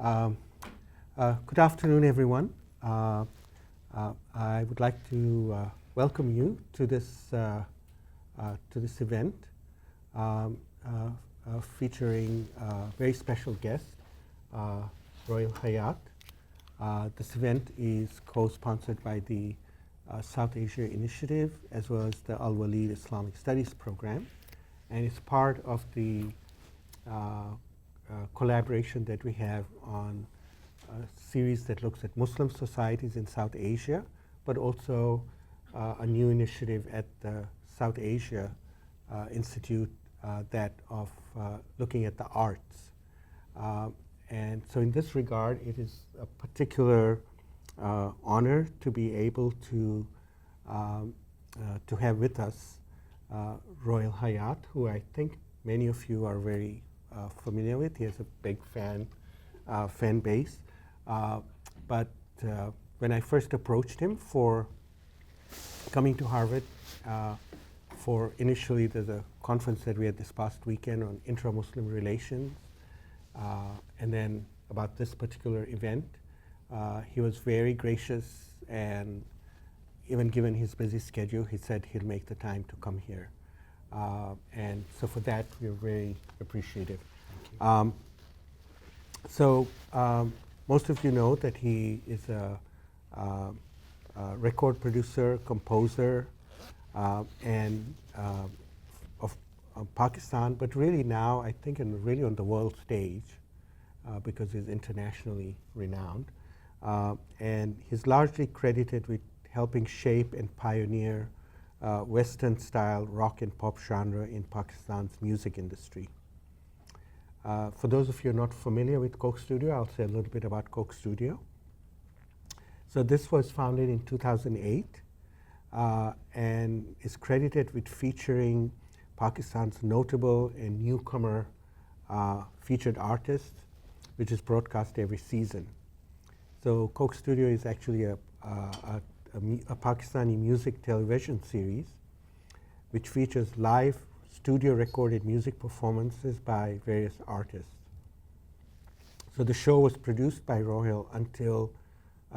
Um, Good afternoon, everyone. I would like to welcome you to this event featuring a very special guest, Rohail Hyatt. This event is co-sponsored by the South Asia Initiative as well as the Alwaleed Islamic Studies program, and it's part of the collaboration that we have on a series that looks at Muslim societies in South Asia, but also a new initiative at the South Asia Institute that of looking at the arts. And so in this regard, it is a particular honor to be able to have with us Rohail Hyatt, who I think many of you are very familiar with. He has a big fan base. But when I first approached him for coming to Harvard, for initially there's a conference that we had this past weekend on intra-Muslim relations, and then about this particular event, he was very gracious, and even given his busy schedule, he said he'll make the time to come here. And so for that, we're very appreciative. Most of you know that he is a record producer, composer, and of Pakistan, but really now I think really on the world stage because he's internationally renowned. And he's largely credited with helping shape and pioneer Western-style rock and pop genre in Pakistan's music industry. For those of you not familiar with Coke Studio, I'll say a little bit about Coke Studio. So this was founded in 2008 and is credited with featuring Pakistan's notable and newcomer featured artists, which is broadcast every season. So Coke Studio is actually a Pakistani music television series which features live studio recorded music performances by various artists. So the show was produced by Rohail until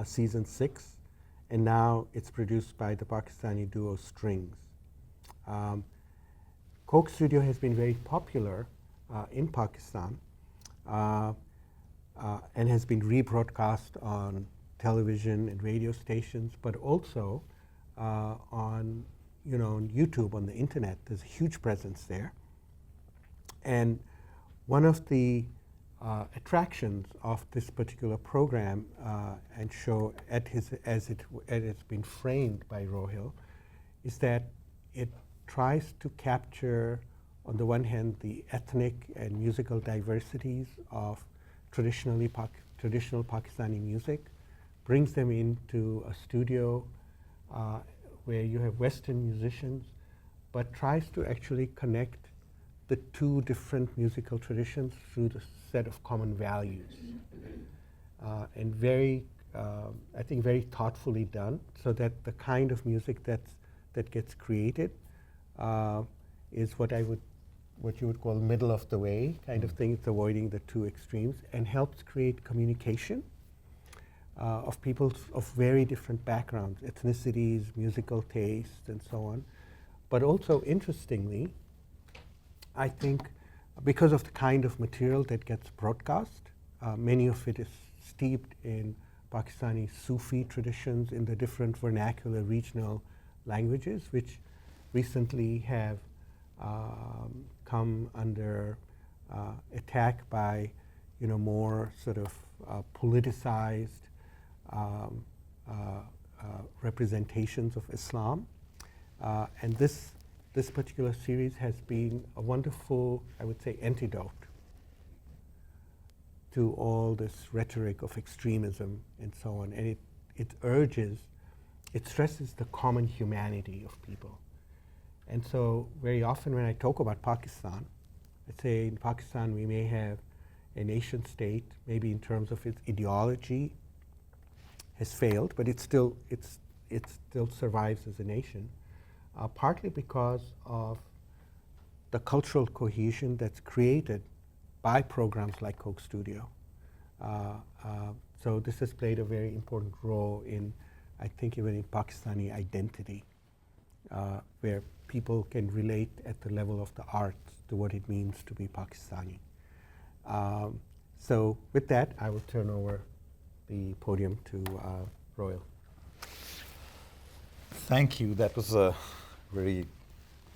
season 6, and now it's produced by the Pakistani duo Strings. Coke Studio has been very popular in Pakistan and has been rebroadcast on television and radio stations, but also on YouTube, on the internet. There's a huge presence there. And one of the attractions of this particular program and show as it's been framed by Rohail is that it tries to capture, on the one hand, the ethnic and musical diversities of traditional Pakistani music, brings them into a studio where you have Western musicians, but tries to actually connect the two different musical traditions through the set of common values. And very, I think very thoughtfully done, so that the kind of music that gets created is what you would call middle of the way kind of thing. It's avoiding the two extremes and helps create communication of people of very different backgrounds, ethnicities, musical tastes, and so on. But also, interestingly, I think because of the kind of material that gets broadcast, many of it is steeped in Pakistani Sufi traditions in the different vernacular regional languages, which recently have come under attack by more sort of politicized representations of Islam. And this particular series has been a wonderful, I would say, antidote to all this rhetoric of extremism and so on. And it stresses the common humanity of people. And so very often when I talk about Pakistan, I say in Pakistan we may have a nation state, maybe in terms of its ideology, has failed, but it still survives as a nation, partly because of the cultural cohesion that's created by programs like Coke Studio. So this has played a very important role in, I think, even in Pakistani identity, where people can relate at the level of the arts to what it means to be Pakistani. So with that, I will turn over the podium to Rohail. Thank you. That was very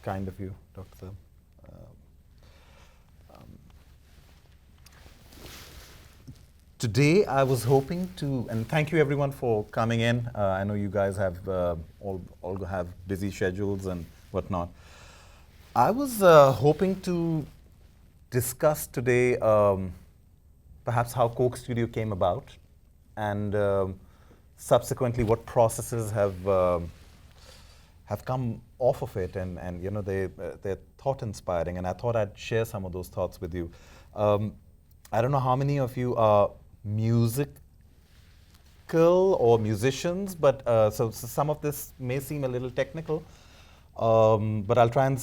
kind of you, Dr. Sam. Today, I was hoping to, and thank you everyone for coming in. I know you guys have all have busy schedules and whatnot. I was hoping to discuss today perhaps how Coke Studio came about, and subsequently what processes have come off of it, and you know they're thought inspiring, and I thought I'd share some of those thoughts with you. I don't know how many of you are musical or musicians, but so some of this may seem a little technical, but I'll try and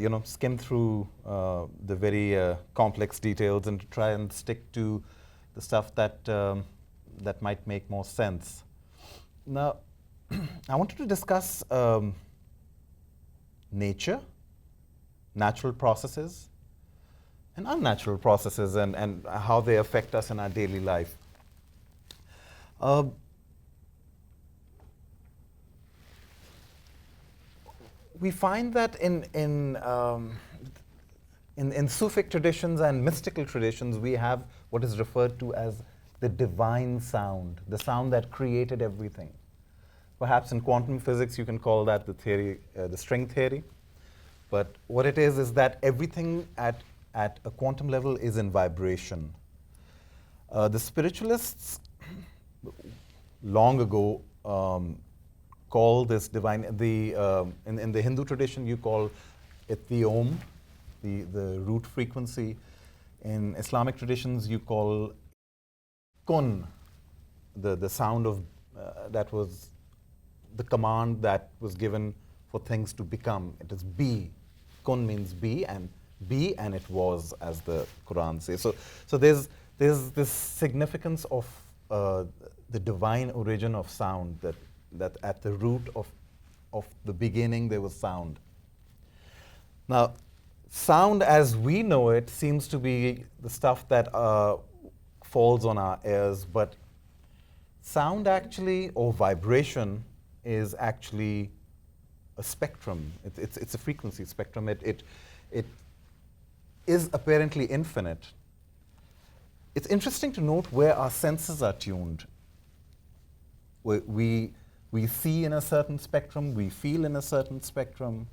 you know, skim through the very complex details and try and stick to the stuff that that might make more sense. Now, I wanted to discuss nature, natural processes, and unnatural processes, and how they affect us in our daily life. We find that in Sufic traditions and mystical traditions, we have what is referred to as the divine sound, the sound that created everything. Perhaps in quantum physics, you can call that the theory, the string theory. But what it is that everything at a quantum level is in vibration. The spiritualists long ago call this divine, in the Hindu tradition you call it the Om, the root frequency. In Islamic traditions you call kun, the sound of, that was the command that was given for things to become. It is be. Kun means be, and it was, as the Quran says. So there's this significance of the divine origin of sound, that at the root of the beginning there was sound. Now, sound as we know it seems to be the stuff that falls on our ears, but sound actually, or vibration, is actually a spectrum. It's a frequency spectrum. It is apparently infinite. It's interesting to note where our senses are tuned. We see in a certain spectrum, we feel in a certain spectrum,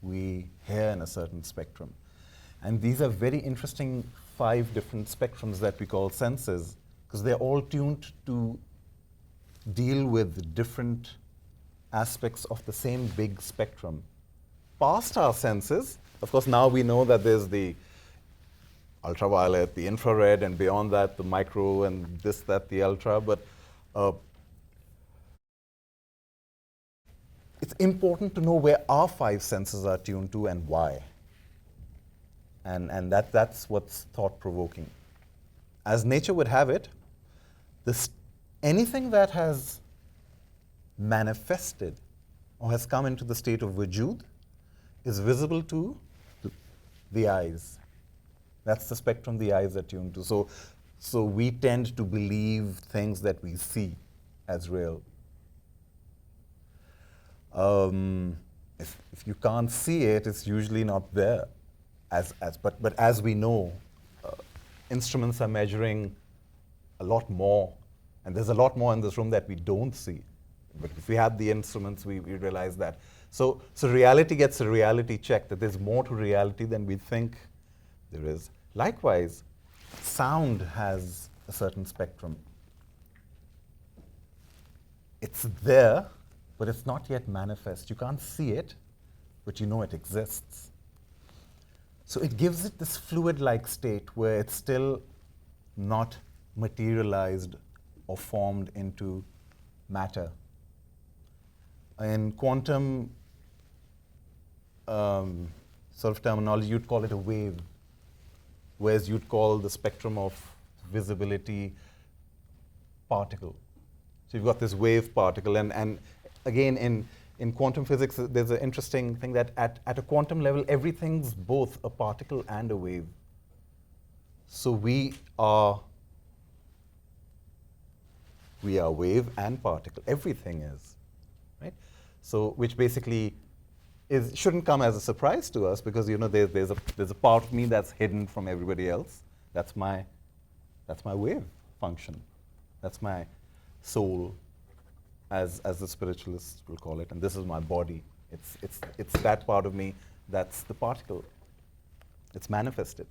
we hear in a certain spectrum. And these are very interesting 5 different spectrums that we call senses, because they're all tuned to deal with different aspects of the same big spectrum. Past our senses, of course, now we know that there's the ultraviolet, the infrared, and beyond that, the micro, and this, that, the ultra, but it's important to know where our 5 senses are tuned to and why. And that's what's thought-provoking. As nature would have it, anything that has manifested or has come into the state of wujud is visible to the eyes. That's the spectrum the eyes are tuned to. So we tend to believe things that we see as real. If you can't see it, it's usually not there. But as we know, instruments are measuring a lot more, and there's a lot more in this room that we don't see. But if we had the instruments, we realize that. So reality gets a reality check, that there's more to reality than we think there is. Likewise, sound has a certain spectrum. It's there, but it's not yet manifest. You can't see it, but you know it exists. So it gives it this fluid-like state where it's still not materialized or formed into matter. In quantum sort of terminology, you'd call it a wave, whereas you'd call the spectrum of visibility particle. So you've got this wave particle, and again, in quantum physics, there's an interesting thing that at a quantum level, everything's both a particle and a wave. So we are wave and particle. Everything is, right? So which basically shouldn't come as a surprise to us, because there's a part of me that's hidden from everybody else. That's my wave function. That's my soul, as the spiritualists will call it, and this is my body. It's that part of me that's the particle. It's manifested.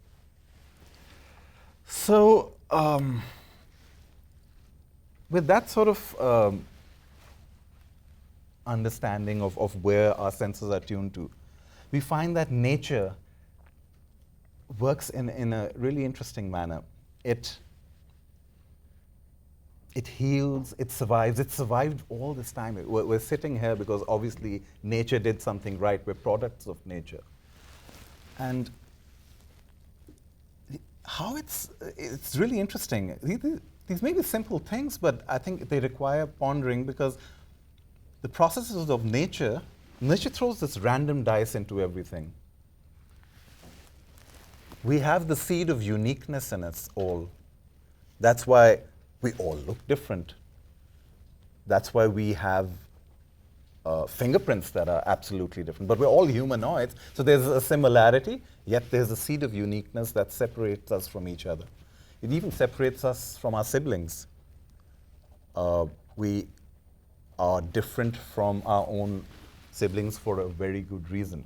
So with that sort of understanding of where our senses are tuned to, we find that nature works in a really interesting manner. It heals, it survives. It survived all this time. We're sitting here because obviously nature did something right. We're products of nature. And how it's really interesting. These may be simple things, but I think they require pondering, because the processes of nature throws this random dice into everything. We have the seed of uniqueness in us all. That's why we all look different. That's why we have fingerprints that are absolutely different. But we're all humanoids, so there's a similarity, yet there's a seed of uniqueness that separates us from each other. It even separates us from our siblings. We are different from our own siblings for a very good reason.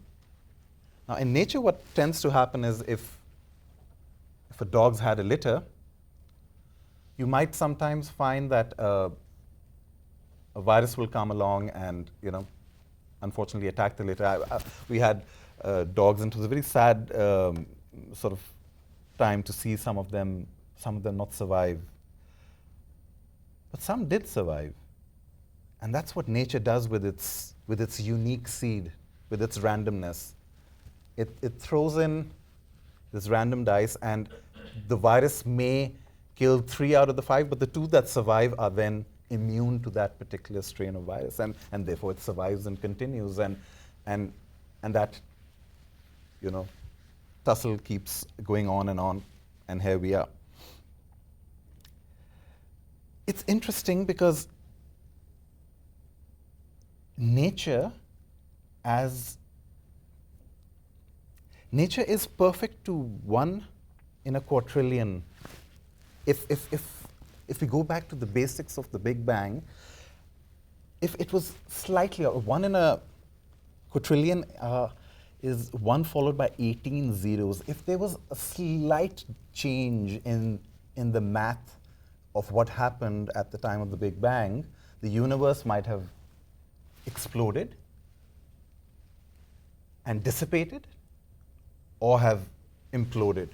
Now, in nature, what tends to happen is if a dog's had a litter, you might sometimes find that a virus will come along and, unfortunately attack the litter. We had dogs, and it was a very sad sort of time to see some of them not survive. But some did survive. And that's what nature does with its unique seed, with its randomness. It throws in this random dice, and the virus may kill 3 out of the 5, but the 2 that survive are then immune to that particular strain of virus, and therefore it survives and continues, and that tussle keeps going on, and here we are. It's interesting because nature is perfect to 1 in a quadrillion. If we go back to the basics of the Big Bang, if it was slightly 1 in a quadrillion is 1 followed by 18 zeros. If there was a slight change in the math of what happened at the time of the Big Bang, the universe might have exploded and dissipated, or have imploded.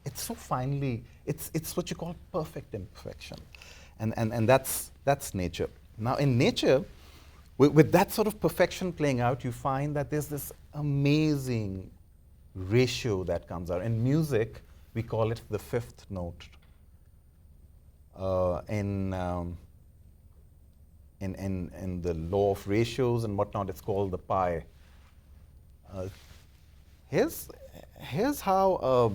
It's so finely, it's what you call perfect imperfection. And that's nature. Now in nature, with that sort of perfection playing out, you find that there's this amazing ratio that comes out. In music, we call it the 5th note. In the law of ratios and whatnot, it's called the pi. Here's how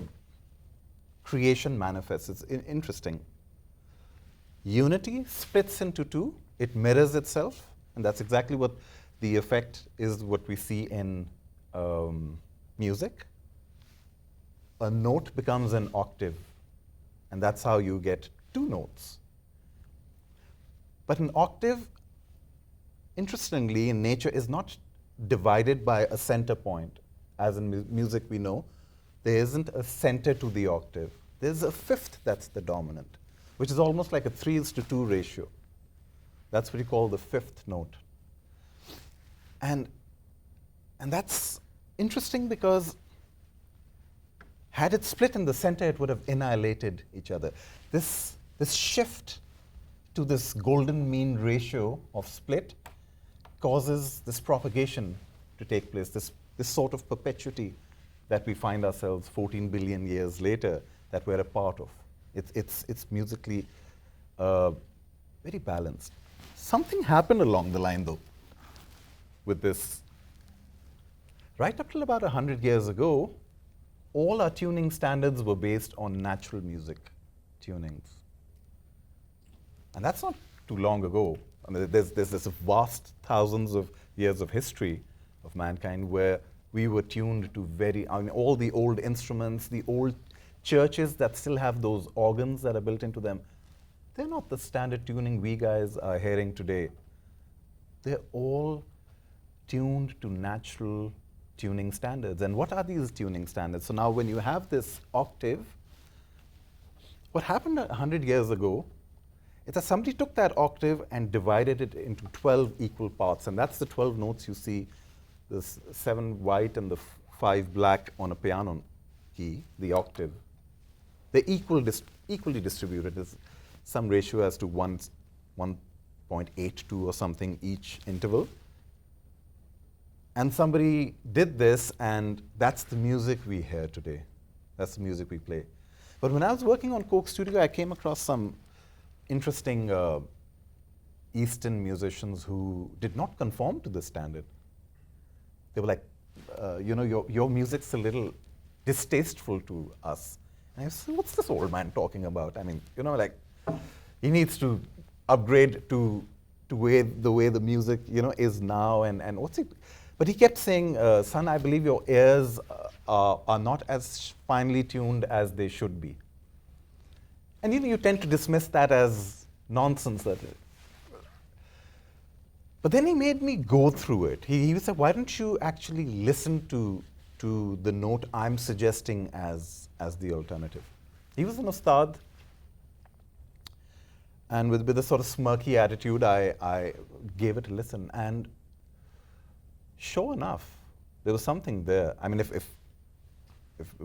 creation manifests. It's interesting. Unity splits into 2. It mirrors itself, and that's exactly what the effect is, what we see in music. A note becomes an octave, and that's how you get 2 notes. But an octave, interestingly, in nature is not divided by a center point. As in music we know, there isn't a center to the octave. There's a 5th that's the dominant, which is almost like a 3:2 ratio. That's what you call the 5th note. And that's interesting because had it split in the center, it would have annihilated each other. This shift to this golden mean ratio of split causes this propagation to take place, this sort of perpetuity that we find ourselves 14 billion years later that we're a part of. It's musically very balanced. Something happened along the line, though, with this. Right up till about 100 years ago, all our tuning standards were based on natural music tunings. And that's not too long ago. I mean, there's this vast thousands of years of history of mankind where we were tuned to all the old instruments, the old churches that still have those organs that are built into them. They're not the standard tuning we guys are hearing today. They're all tuned to natural tuning standards. And what are these tuning standards? So now when you have this octave, what happened 100 years ago is that somebody took that octave and divided it into 12 equal parts. And that's the 12 notes you see, this 7 white and the 5 black on a piano key, the octave. They're equally distributed. There's some ratio as to 1.82 or something each interval. And somebody did this, and that's the music we hear today. That's the music we play. But when I was working on Coke Studio, I came across some interesting Eastern musicians who did not conform to this standard. They were like, your music's a little distasteful to us. And I said, what's this old man talking about? I mean, he needs to upgrade to the way the music, is now, and what's it? But he kept saying, son, I believe your ears are not as finely tuned as they should be. And you tend to dismiss that as nonsense. But then he made me go through it. He said, why don't you actually listen to the note I'm suggesting as the alternative? He was an ustad. And with a sort of smirky attitude, I gave it a listen. And sure enough, there was something there. I mean, if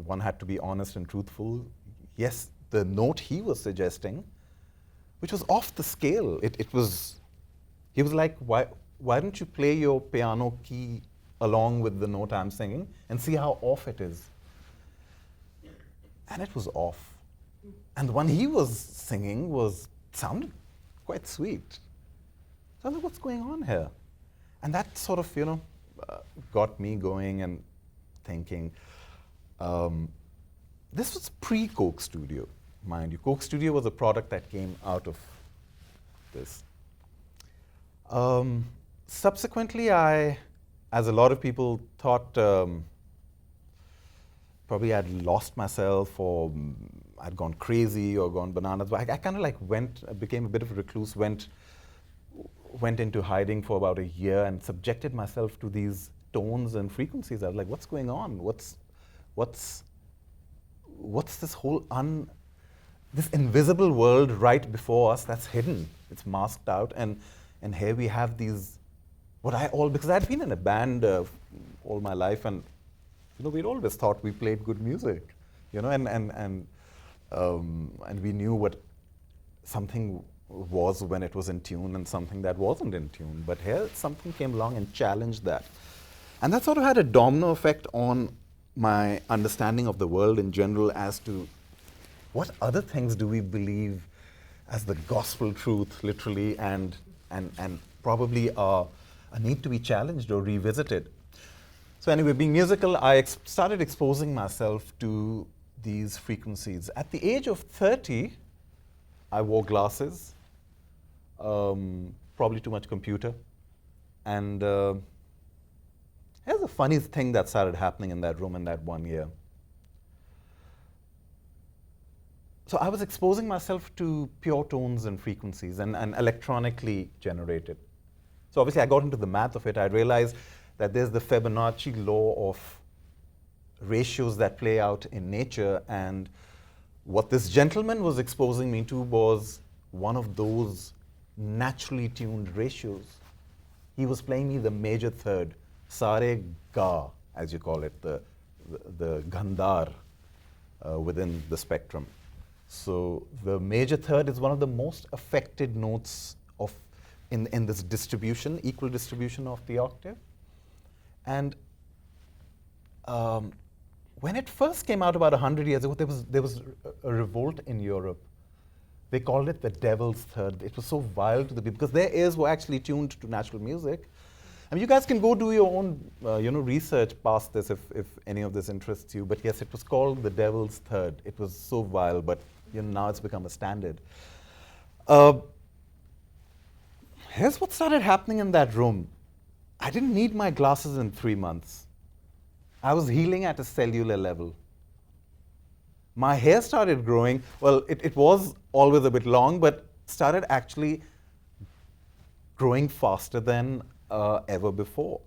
one had to be honest and truthful, yes, the note he was suggesting, which was off the scale, he was like, why don't you play your piano key along with the note I'm singing and see how off it is? And it was off. And the one he was singing sounded quite sweet. So I was like, what's going on here? And that sort of, got me going and thinking. This was pre-Coke Studio, mind you. Coke Studio was a product that came out of this. Subsequently, I, as a lot of people thought, probably I'd lost myself or I'd gone crazy or gone bananas. But I kind of became a bit of a recluse, went into hiding for about a year and subjected myself to these tones and frequencies. I was like, what's going on? What's this whole this invisible world right before us that's hidden? It's masked out, and here we have these, because I'd been in a band all my life, and we'd always thought we played good music, and we knew what something was when it was in tune and something that wasn't in tune. But here something came along and challenged that. And that sort of had a domino effect on my understanding of the world in general as to what other things do we believe as the gospel truth, literally, and probably are a need to be challenged or revisited. So anyway, being musical, I started exposing myself to these frequencies. At the age of 30, I wore glasses, probably too much computer. And here's a funny thing that started happening in that room in that 1 year. So I was exposing myself to pure tones and frequencies and electronically generated. So obviously I got into the math of it. I realized that there's the Fibonacci law of ratios that play out in nature, and what this gentleman was exposing me to was one of those naturally tuned ratios. He was playing me the major third, Sare Ga, as you call it, the Gandhar within the spectrum. So the major third is one of the most affected notes in this distribution, equal distribution of the octave. And when it first came out about 100 years ago, there was a revolt in Europe. They called it the Devil's Third. It was so vile to the people because their ears were actually tuned to natural music. I mean, you guys can go do your own, research past this if any of this interests you. But yes, it was called the Devil's Third. It was so vile, but now it's become a standard. Here's what started happening in that room. I didn't need my glasses in 3 months. I was healing at a cellular level. My hair started growing. Well, it was always a bit long, but started actually growing faster than ever before.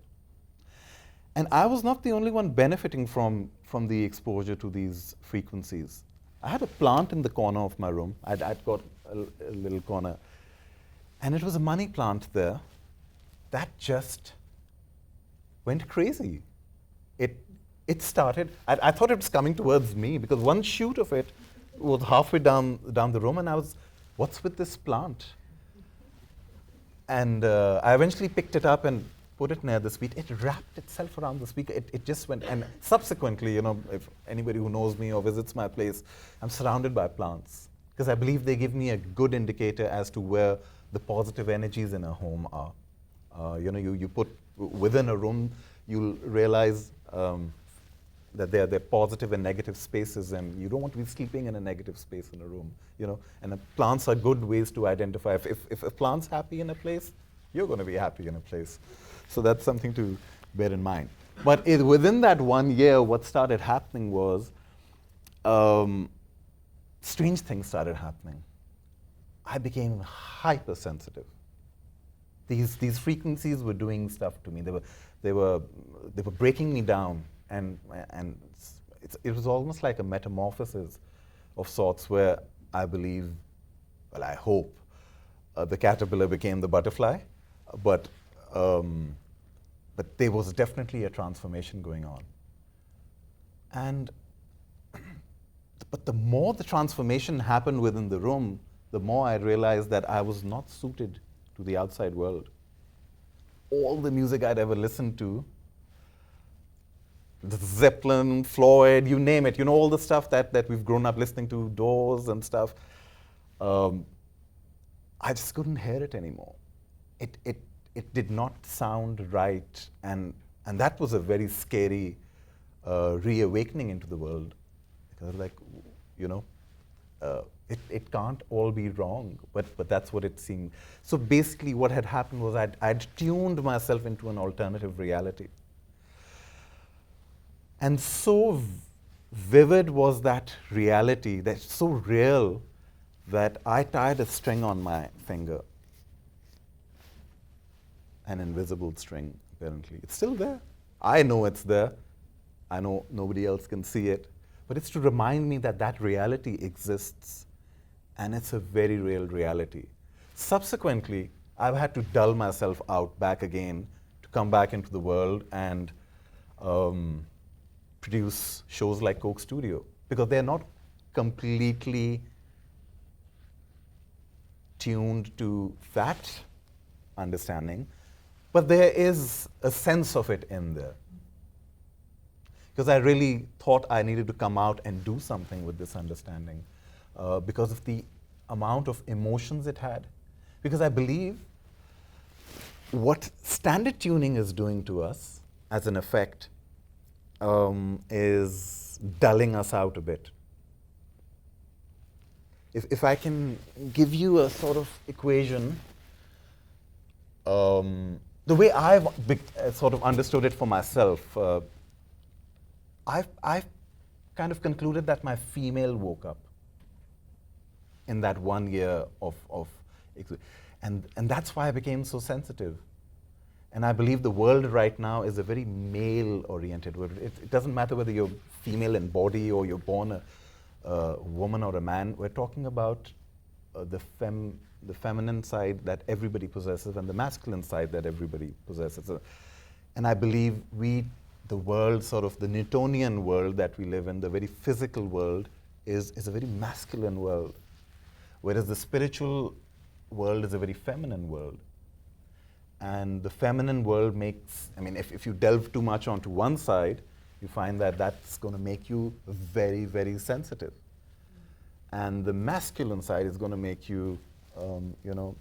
And I was not the only one benefiting from the exposure to these frequencies. I had a plant in the corner of my room. I'd got a little corner. And it was a money plant there that just went crazy. It started, I thought it was coming towards me because one shoot of it was halfway down the room, and I was, what's with this plant? And I eventually picked it up and put it near the speaker. It wrapped itself around the speaker. It just went, and subsequently, if anybody who knows me or visits my place, I'm surrounded by plants because I believe they give me a good indicator as to where the positive energies in a home are. You put within a room, you'll realize that there are positive and negative spaces, and you don't want to be sleeping in a negative space in a room, And plants are good ways to identify. If a plant's happy in a place, you're going to be happy in a place. So that's something to bear in mind. But within that 1 year, what started happening was strange things started happening. I became hypersensitive. These frequencies were doing stuff to me. They were breaking me down. And it was almost like a metamorphosis of sorts where I believe, well, I hope, the caterpillar became the butterfly, but there was definitely a transformation going on. But the more the transformation happened within the room, the more I realized that I was not suited to the outside world. All the music I'd ever listened to, the Zeppelin, Floyd, you name it, all the stuff that we've grown up listening to, Doors and stuff, I just couldn't hear it anymore. It did not sound right, and that was a very scary reawakening into the world. Because it can't all be wrong, but that's what it seemed. So basically what had happened was I'd tuned myself into an alternative reality. And so vivid was that reality, that's so real, that I tied a string on my finger. An invisible string, apparently. It's still there. I know it's there. I know nobody else can see it. But it's to remind me that that reality exists. And it's a very real reality. Subsequently, I've had to dull myself out back again to come back into the world and produce shows like Coke Studio, because they're not completely tuned to that understanding, but there is a sense of it in there. Because I really thought I needed to come out and do something with this understanding because of the amount of emotions it had. Because I believe what standard tuning is doing to us as an effect is dulling us out a bit. If I can give you a sort of equation, the way I've sort of understood it for myself, I've kind of concluded that my female woke up in that 1 year and that's why I became so sensitive. And I believe the world right now is a very male-oriented world. It doesn't matter whether you're female in body or you're born a woman or a man. We're talking about the feminine side that everybody possesses and the masculine side that everybody possesses. And I believe the world, sort of the Newtonian world that we live in, the very physical world, is a very masculine world. Whereas the spiritual world is a very feminine world. And the feminine world makes, I mean, if you delve too much onto one side, you find that that's going to make you very, very sensitive. And the masculine side is going to make you, all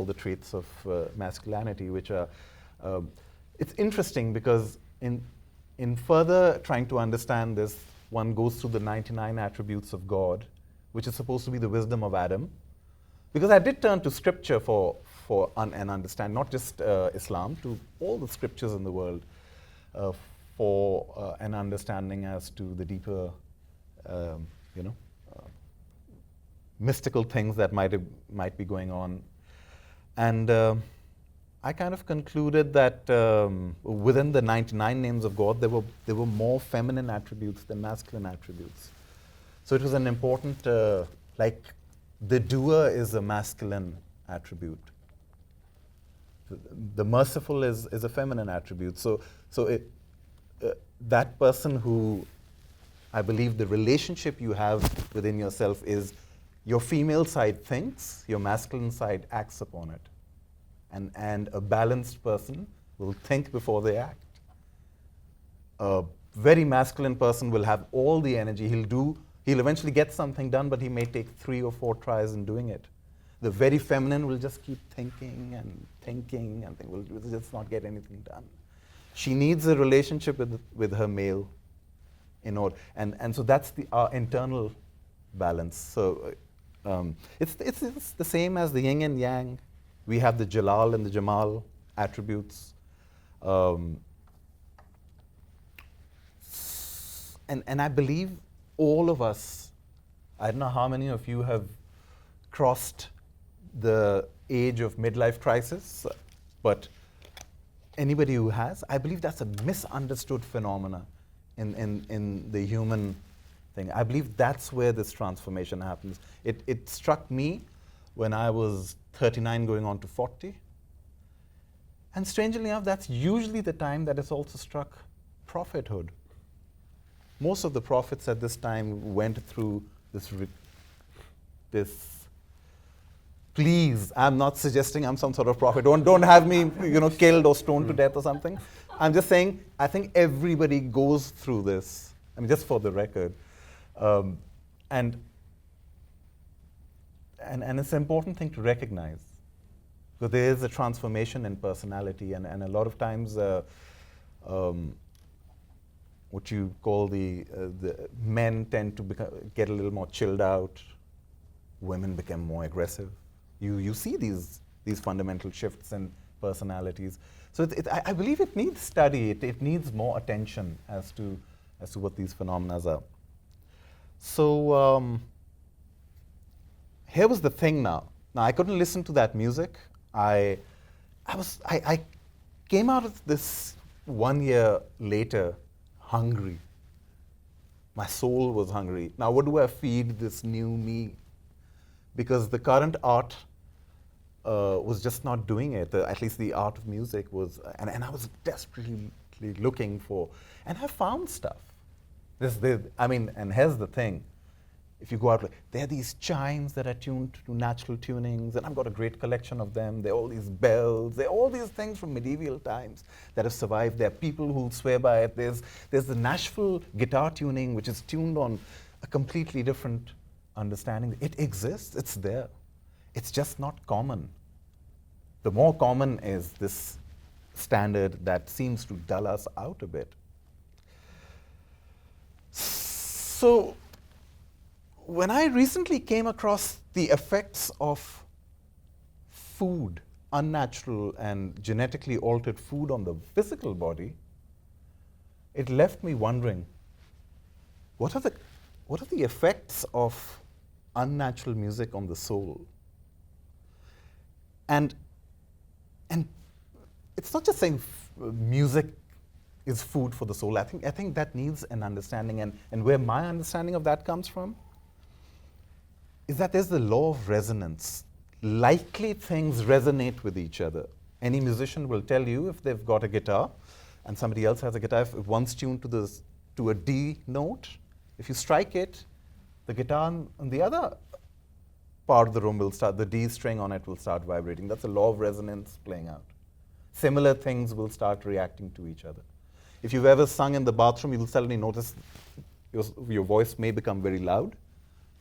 the traits of masculinity, which are, it's interesting because in further trying to understand this, one goes through the 99 attributes of God, which is supposed to be the wisdom of Adam. Because I did turn to scripture for an understand, not just Islam, to all the scriptures in the world for an understanding as to the deeper, mystical things that might be going on. And I kind of concluded that within the 99 names of God, there were more feminine attributes than masculine attributes. So it was an important, like the doer is a masculine attribute. The merciful is a feminine attribute. So that person who, I believe the relationship you have within yourself is your female side thinks, your masculine side acts upon it. And a balanced person will think before they act. A very masculine person will have all the energy. He'll eventually get something done, but he may take 3 or 4 tries in doing it. The very feminine will just keep thinking and thinking and will just not get anything done. She needs a relationship with her male in order, and so that's our internal balance. So it's the same as the yin and yang. We have the Jalal and the Jamal attributes. And I believe all of us, I don't know how many of you have crossed the age of midlife crisis, but anybody who has, I believe that's a misunderstood phenomena in the human thing. I believe that's where this transformation happens. It struck me when I was 39 going on to 40. And strangely enough, that's usually the time that it's also struck prophethood. Most of the prophets at this time went through this. Please, I'm not suggesting I'm some sort of prophet. Don't have me, killed or stoned to death or something. I'm just saying, I think everybody goes through this. I mean, just for the record, and it's an important thing to recognize. So there is a transformation in personality, and a lot of times, what you call the men tend to get a little more chilled out. Women become more aggressive. You see these fundamental shifts in personalities. So I believe it needs study. It needs more attention as to what these phenomena are. So here was the thing now. Now I couldn't listen to that music. I came out of this 1 year later hungry. My soul was hungry. Now what do I feed this new me? Because the current art was just not doing it. At least the art of music was, and I was desperately looking for, and I found stuff. And here's the thing. If you go out, there are these chimes that are tuned to natural tunings, and I've got a great collection of them. There are all these bells. There are all these things from medieval times that have survived. There are people who swear by it. There's the Nashville guitar tuning, which is tuned on a completely different understanding. It exists. It's there. It's just not common. The more common is this standard that seems to dull us out a bit. So when I recently came across the effects of food, unnatural and genetically altered food on the physical body, it left me wondering, what are the effects of unnatural music on the soul? And it's not just saying music is food for the soul. I think that needs an understanding, and where my understanding of that comes from is that there's the law of resonance. Likely things resonate with each other. Any musician will tell you if they've got a guitar and somebody else has a guitar, if one's tuned to a D note, if you strike it, the guitar on the other part of the room will start, the D string on it will start vibrating. That's a law of resonance playing out. Similar things will start reacting to each other. If you've ever sung in the bathroom, you'll suddenly notice your voice may become very loud.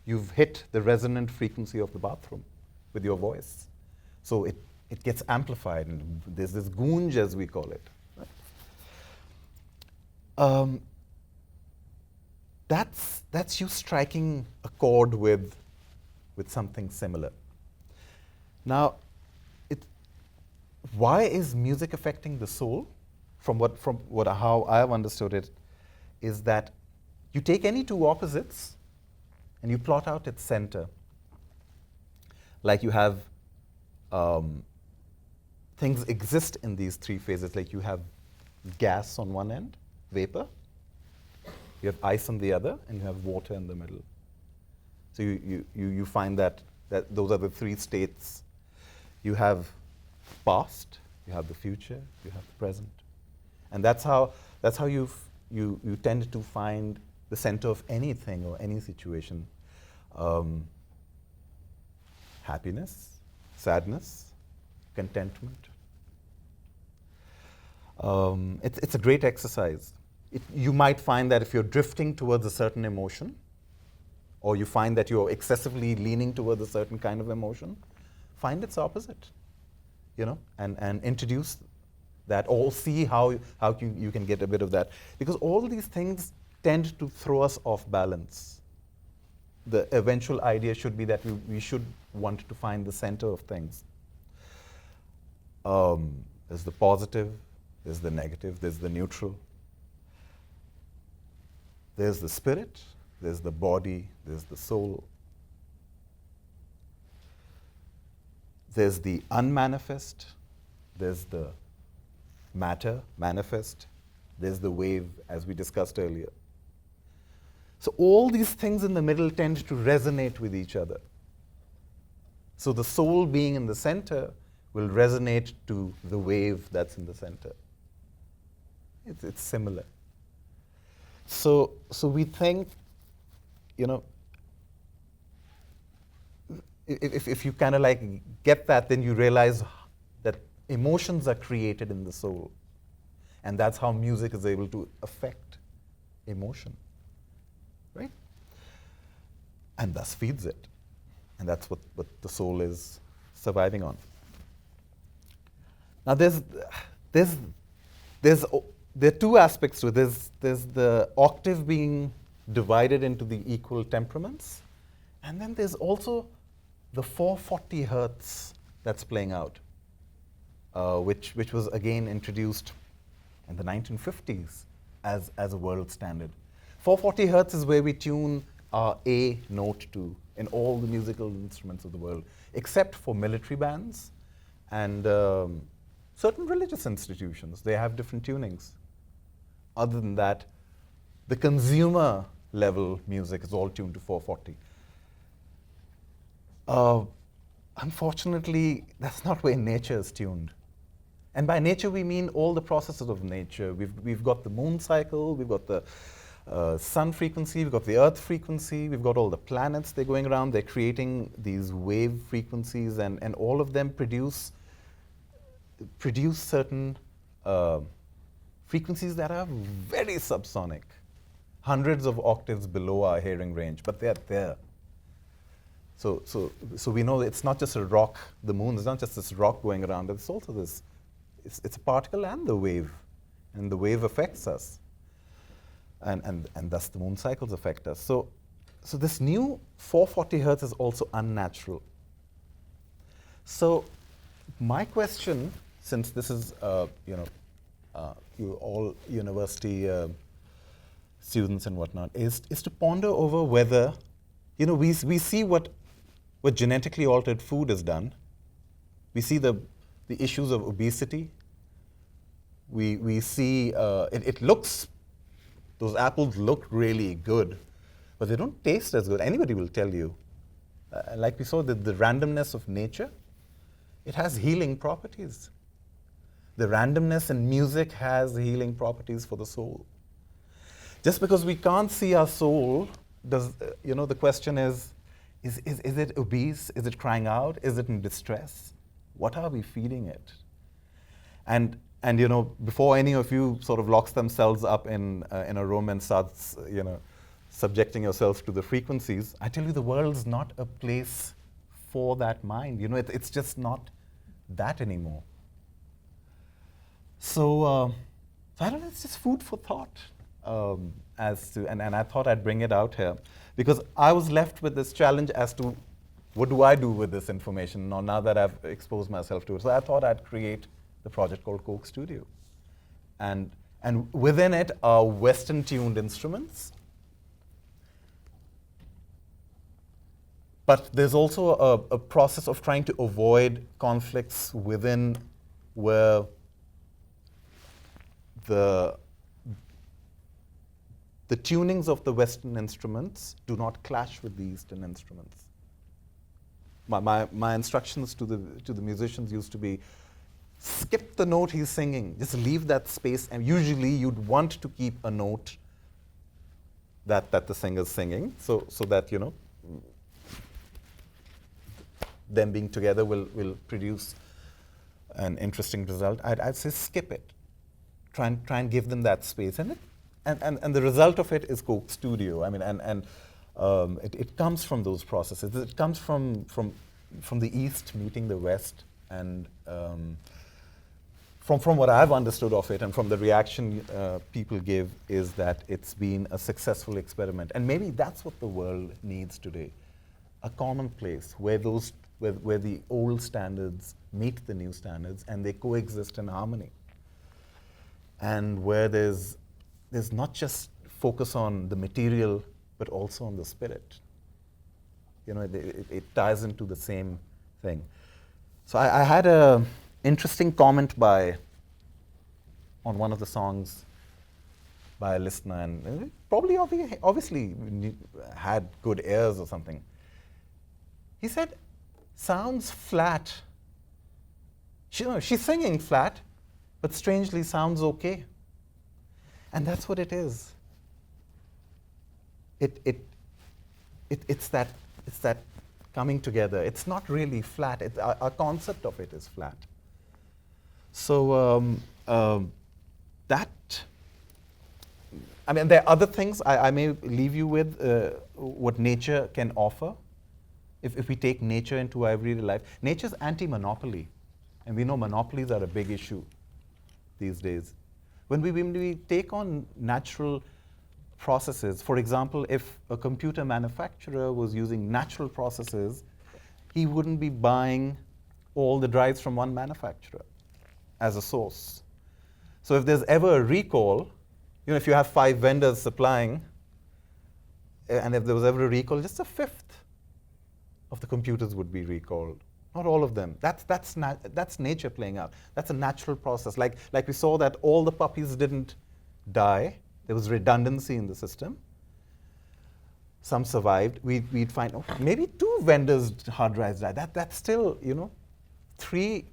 You've hit the resonant frequency of the bathroom with your voice. So it gets amplified, and there's this goonj, as we call it. Right? That's you striking a chord with something similar. Now, why is music affecting the soul? How I have understood it, is that you take any two opposites and you plot out its center. Like you have things exist in these three phases. Like you have gas on one end, vapor. You have ice on the other, and you have water in the middle. So you find that those are the three states. You have past, you have the future, you have the present. And that's how you tend to find the center of anything or any situation. Happiness, sadness, contentment. It's a great exercise. You might find that if you're drifting towards a certain emotion, or you find that you're excessively leaning towards a certain kind of emotion, find its opposite, and introduce that, or see how you can get a bit of that. Because all these things tend to throw us off balance. The eventual idea should be that we should want to find the center of things. There's the positive, there's the negative, there's the neutral. There's the spirit, there's the body, there's the soul. There's the unmanifest, there's the matter, manifest, there's the wave, as we discussed earlier. So all these things in the middle tend to resonate with each other. So the soul being in the center will resonate to the wave that's in the center. It's similar. So we think, if you kind of like get that, then you realize that emotions are created in the soul. And that's how music is able to affect emotion, right? And thus feeds it. And that's what the soul is surviving on. Now there are two aspects to it. There's the octave being divided into the equal temperaments, and then there's also the 440 hertz that's playing out, which was again introduced in the 1950s as a world standard. 440 hertz is where we tune our A note to in all the musical instruments of the world, except for military bands and certain religious institutions. They have different tunings. Other than that, the consumer level music is all tuned to 440. Unfortunately, that's not where nature is tuned. And by nature, we mean all the processes of nature. We've got the moon cycle, we've got the sun frequency, we've got the earth frequency, we've got all the planets, they're going around, they're creating these wave frequencies, and all of them produce certain frequencies that are very subsonic, hundreds of octaves below our hearing range, but they're there. So we know that it's not just a rock, the moon is not just this rock going around, it's also this, it's a particle and the wave affects us. And thus the moon cycles affect us. So this new 440 hertz is also unnatural. So my question, since this is you all university students and whatnot, is to ponder over whether, we see what genetically altered food has done. We see the issues of obesity. We see it looks, those apples look really good, but they don't taste as good. Anybody will tell you. Like we saw, the randomness of nature, it has healing properties. The randomness in music has healing properties for the soul. Just because we can't see our soul, the question is it obese? Is it crying out? Is it in distress? What are we feeding it? And and before any of you sort of locks themselves up in a room and starts, subjecting yourself to the frequencies, I tell you, the world's not a place for that mind. It's just not that anymore. So I don't know, it's just food for thought as to, and I thought I'd bring it out here because I was left with this challenge as to what do I do with this information now that I've exposed myself to it. So I thought I'd create the project called Coke Studio. And within it are Western tuned instruments. But there's also a process of trying to avoid conflicts within where the tunings of the Western instruments do not clash with the Eastern instruments. My instructions to the musicians used to be, skip the note he's singing, just leave that space, and usually you'd want to keep a note that the singer's singing, so that them being together will produce an interesting result. I'd say skip it. Try and give them that space, and the result of it is Coke Studio. I mean, it comes from those processes. It comes from the East meeting the West, and from what I've understood of it, and from the reaction people give, is that it's been a successful experiment, and maybe that's what the world needs today: a common place where the old standards meet the new standards, and they coexist in harmony, and where there's not just focus on the material, but also on the spirit. It ties into the same thing. So I had an interesting comment on one of the songs by a listener, and probably obviously had good ears or something. He said, sounds flat. She's singing flat, but strangely sounds okay. And that's what it is. It's that coming together. It's not really flat. Our concept of it is flat. So there are other things I may leave you with, what nature can offer. If we take nature into our everyday life, nature's anti-monopoly. And we know monopolies are a big issue these days. When we take on natural processes, for example, if a computer manufacturer was using natural processes, he wouldn't be buying all the drives from one manufacturer as a source. So if there's ever a recall, if you have 5 vendors supplying, and if there was ever a recall, just a fifth of the computers would be recalled. Not all of them. That's nature playing out. That's a natural process. Like we saw that all the puppies didn't die. There was redundancy in the system. Some survived. We'd find maybe 2 vendors' hard drives died. That's still 3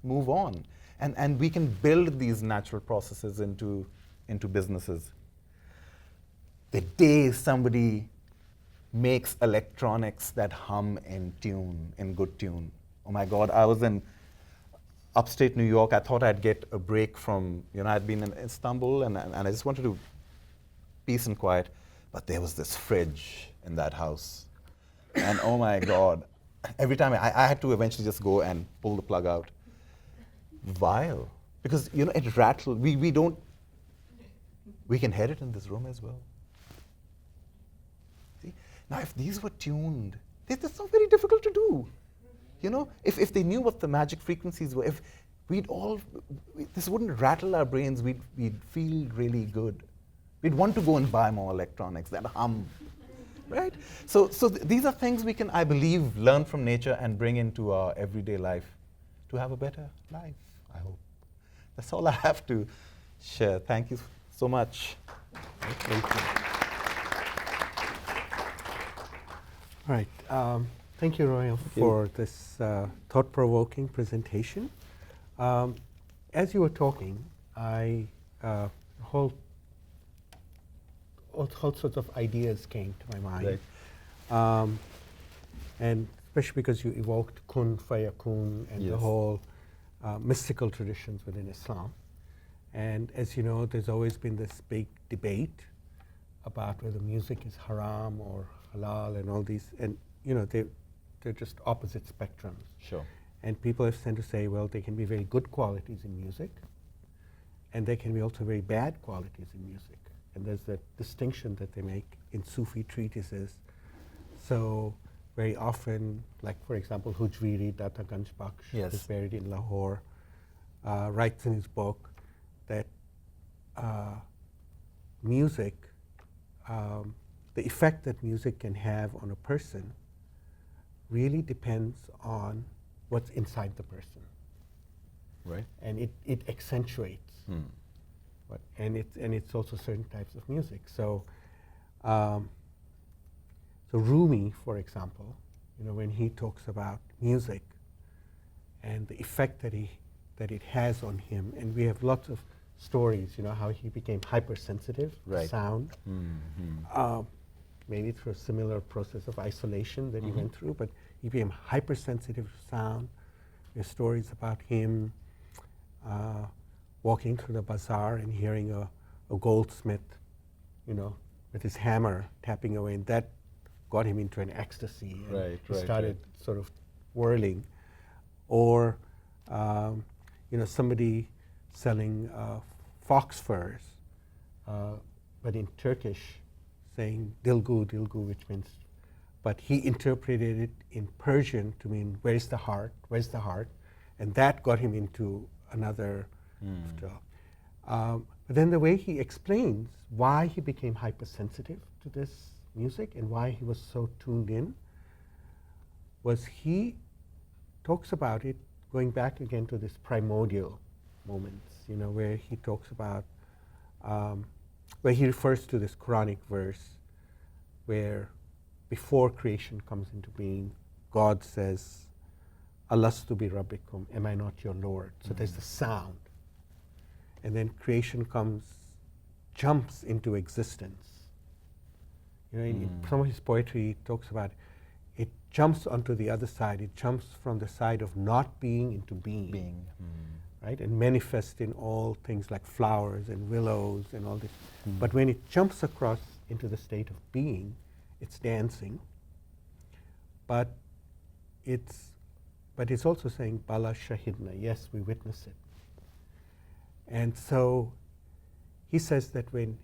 move on, and we can build these natural processes into businesses. The day somebody makes electronics that hum in good tune. Oh my God, I was in upstate New York. I thought I'd get a break from, I'd been in Istanbul, and I just wanted to peace and quiet, but there was this fridge in that house. And oh my God, every time I had to eventually just go and pull the plug out. Vile, because it rattled. We can hear it in this room as well. See? Now if these were tuned, that's not very difficult to do. If they knew what the magic frequencies were, if this wouldn't rattle our brains, we'd feel really good. We'd want to go and buy more electronics that hum, right? So these are things we can, I believe, learn from nature and bring into our everyday life to have a better life, I hope. That's all I have to share. Thank you so much. All right. Thank you, Rohail, for this thought-provoking presentation. As you were talking, all sorts of ideas came to my mind. Right. And especially because you evoked kun fayakun and the whole mystical traditions within Islam. And as you know, there's always been this big debate about whether music is haram or halal and all these, and they're just opposite spectrums. Sure. And people have tend to say, well, there can be very good qualities in music, and there can be also very bad qualities in music. And there's that distinction that they make in Sufi treatises. So very often, like for example, Hujwiri Data Ganj Baksh, Yes. who's buried in Lahore, writes in his book that music, the effect that music can have on a person really depends on what's inside the person. Right. And it accentuates. And it's also certain types of music. So Rumi, for example, when he talks about music and the effect that it has on him, and we have lots of stories, how he became hypersensitive to sound, maybe through a similar process of isolation that he went through, but he became hypersensitive to sound. There's stories about him walking through the bazaar and hearing a goldsmith, with his hammer tapping away, and that got him into an ecstasy. And he started sort of whirling. Or, somebody selling fox furs, but in Turkish, saying dilgu, dilgu, which means, but he interpreted it in Persian to mean, where's the heart, where's the heart? And that got him into another but then the way he explains why he became hypersensitive to this music and why he was so tuned in was he talks about it going back again to this primordial moments, where he talks about, where he refers to this Quranic verse where before creation comes into being, God says, Alastu bi rabbikum, am I not your Lord? So there's the sound. And then creation jumps into existence. In some of his poetry, he talks about it jumps onto the other side. It jumps from the side of not being into being. Right? And manifests in all things like flowers and willows and all this. But when it jumps across into the state of being, it's dancing. But it's also saying, Bala Shahidna, yes, we witness it. And so he says that when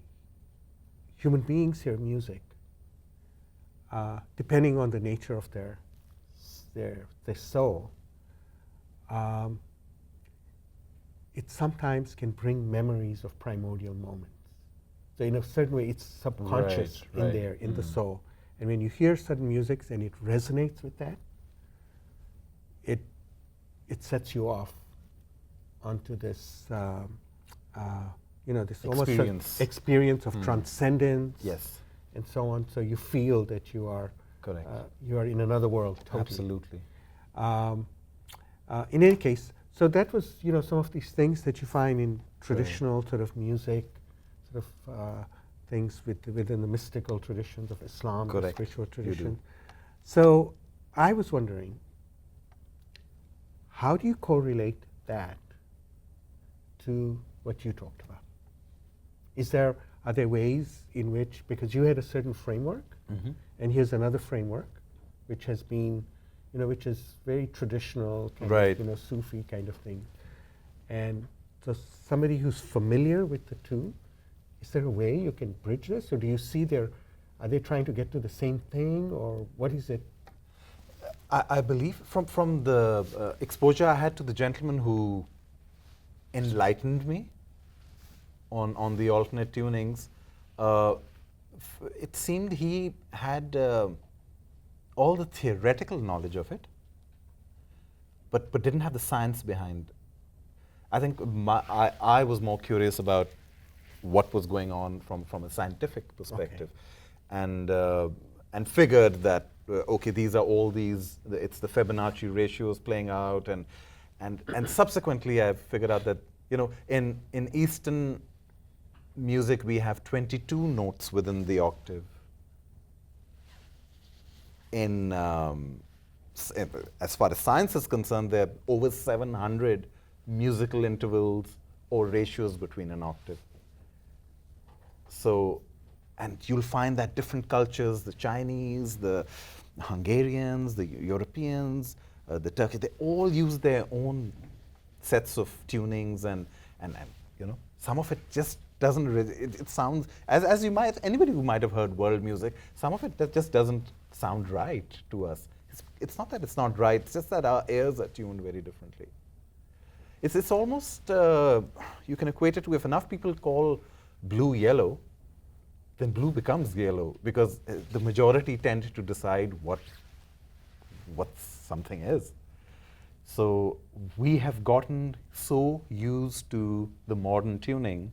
human beings hear music, depending on the nature of their soul, it sometimes can bring memories of primordial moments. So in a certain way, it's subconscious in there, in the soul. And when you hear certain music and it resonates with that, it sets you off onto this, this almost experience of transcendence, and so on. So you feel that you are correct. You are in another world. Totally. Absolutely. In any case, so that was some of these things that you find in traditional sort of music, sort of things within the mystical traditions of Islam, the spiritual tradition. So I was wondering, how do you correlate that to what you talked about? Are there ways in which, because you had a certain framework, and here's another framework, which has been, which is very traditional, kind of, Sufi kind of thing. And so somebody who's familiar with the two, is there a way you can bridge this? Or do you see are they trying to get to the same thing, or what is it? I believe from the exposure I had to the gentleman who enlightened me on the alternate tunings, it seemed he had all the theoretical knowledge of it, but didn't have the science behind. I think I was more curious about what was going on from a scientific perspective, and figured that these are all these. It's the Fibonacci ratios playing out, and subsequently I figured out that in Eastern music we have 22 notes within the octave. As far as science is concerned, there are over 700 musical intervals or ratios between an octave. So, and you'll find that different cultures, the Chinese, the Hungarians, the Europeans, the Turkish, they all use their own sets of tunings and you know, some of it just doesn't, it sounds, as you might, anybody who might have heard world music, some of it that just doesn't sound right to us. It's not that it's not right, it's just that our ears are tuned very differently. It's almost, you can equate it to if enough people call blue yellow, then blue becomes yellow because the majority tend to decide what something is. So we have gotten so used to the modern tuning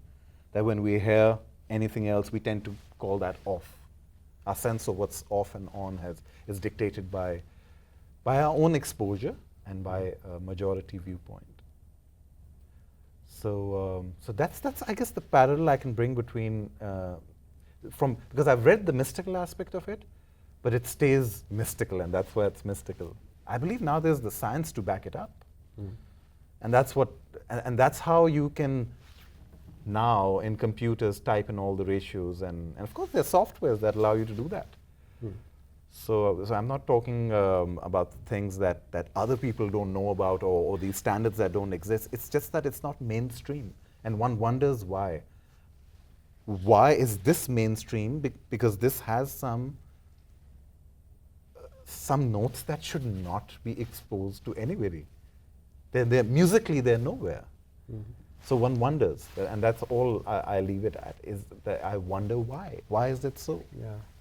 that when we hear anything else, we tend to call that off. Our sense of what's off and on is dictated by our own exposure and by a majority viewpoint. So that's I guess the parallel I can bring between because I've read the mystical aspect of it, but it stays mystical, and that's why it's mystical. I believe now there's the science to back it up, and that's how you can now in computers type in all the ratios, and of course there's softwares that allow you to do that. So I'm not talking about things that other people don't know about or these standards that don't exist. It's just that it's not mainstream, and one wonders why. Why is this mainstream? Because this has some notes that should not be exposed to anybody. They're musically, they're nowhere. So one wonders, and that's all I leave it at, is that I wonder why. Why is it so?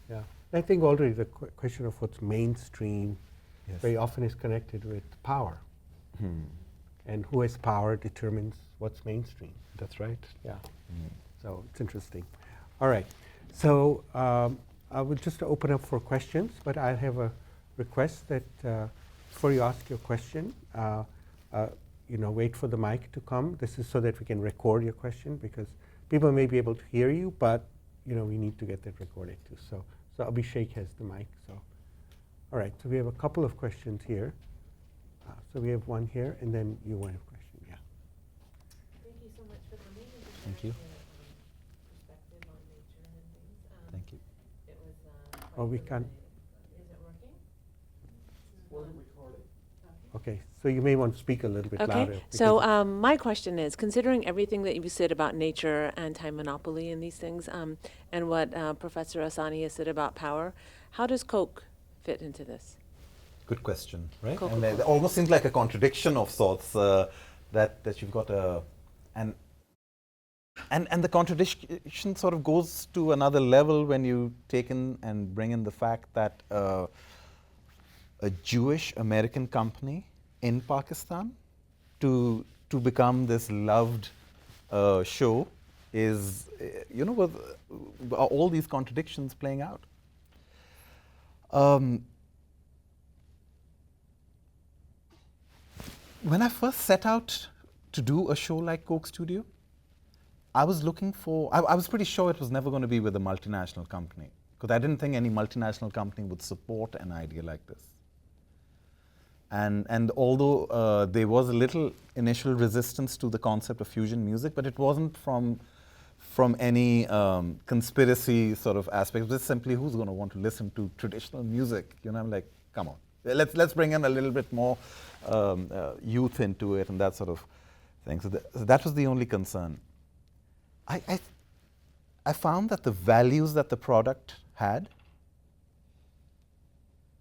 Yeah. I think already the question of what's mainstream very often is connected with power. And who has power determines what's mainstream. That's right. Yeah. So it's interesting. All right. So I will just open up for questions, but I have a request that before you ask your question, wait for the mic to come. This is so that we can record your question, because people may be able to hear you, but we need to get that recorded too. So Abhishek has the mic. So, all right. So we have a couple of questions here. So we have one here, and then you want a question. Yeah. Thank you so much for coming and for Thank you. sharing your perspective on nature and things. Thank you. It was. Oh, we can't. Is it working? Okay. So you may want to speak a little bit louder. Okay. So my question is, considering everything that you said about nature, anti-monopoly, and these things, and what Professor Asani has said about power, how does Coke fit into this? Good question, right? Cool, And cool, it cool. almost seems like a contradiction of sorts that you've got and the contradiction sort of goes to another level when you take in and bring in the fact that a Jewish American company in Pakistan to become this loved show is, with all these contradictions playing out. When I first set out to do a show like Coke Studio, I was looking for, I was pretty sure it was never going to be with a multinational company, because I didn't think any multinational company would support an idea like this. And although there was a little initial resistance to the concept of fusion music, but it wasn't from any conspiracy sort of aspect. It was simply who's going to want to listen to traditional music? I'm like, come on, let's bring in a little bit more youth into it and that sort of thing. So that was the only concern. I found that the values that the product had,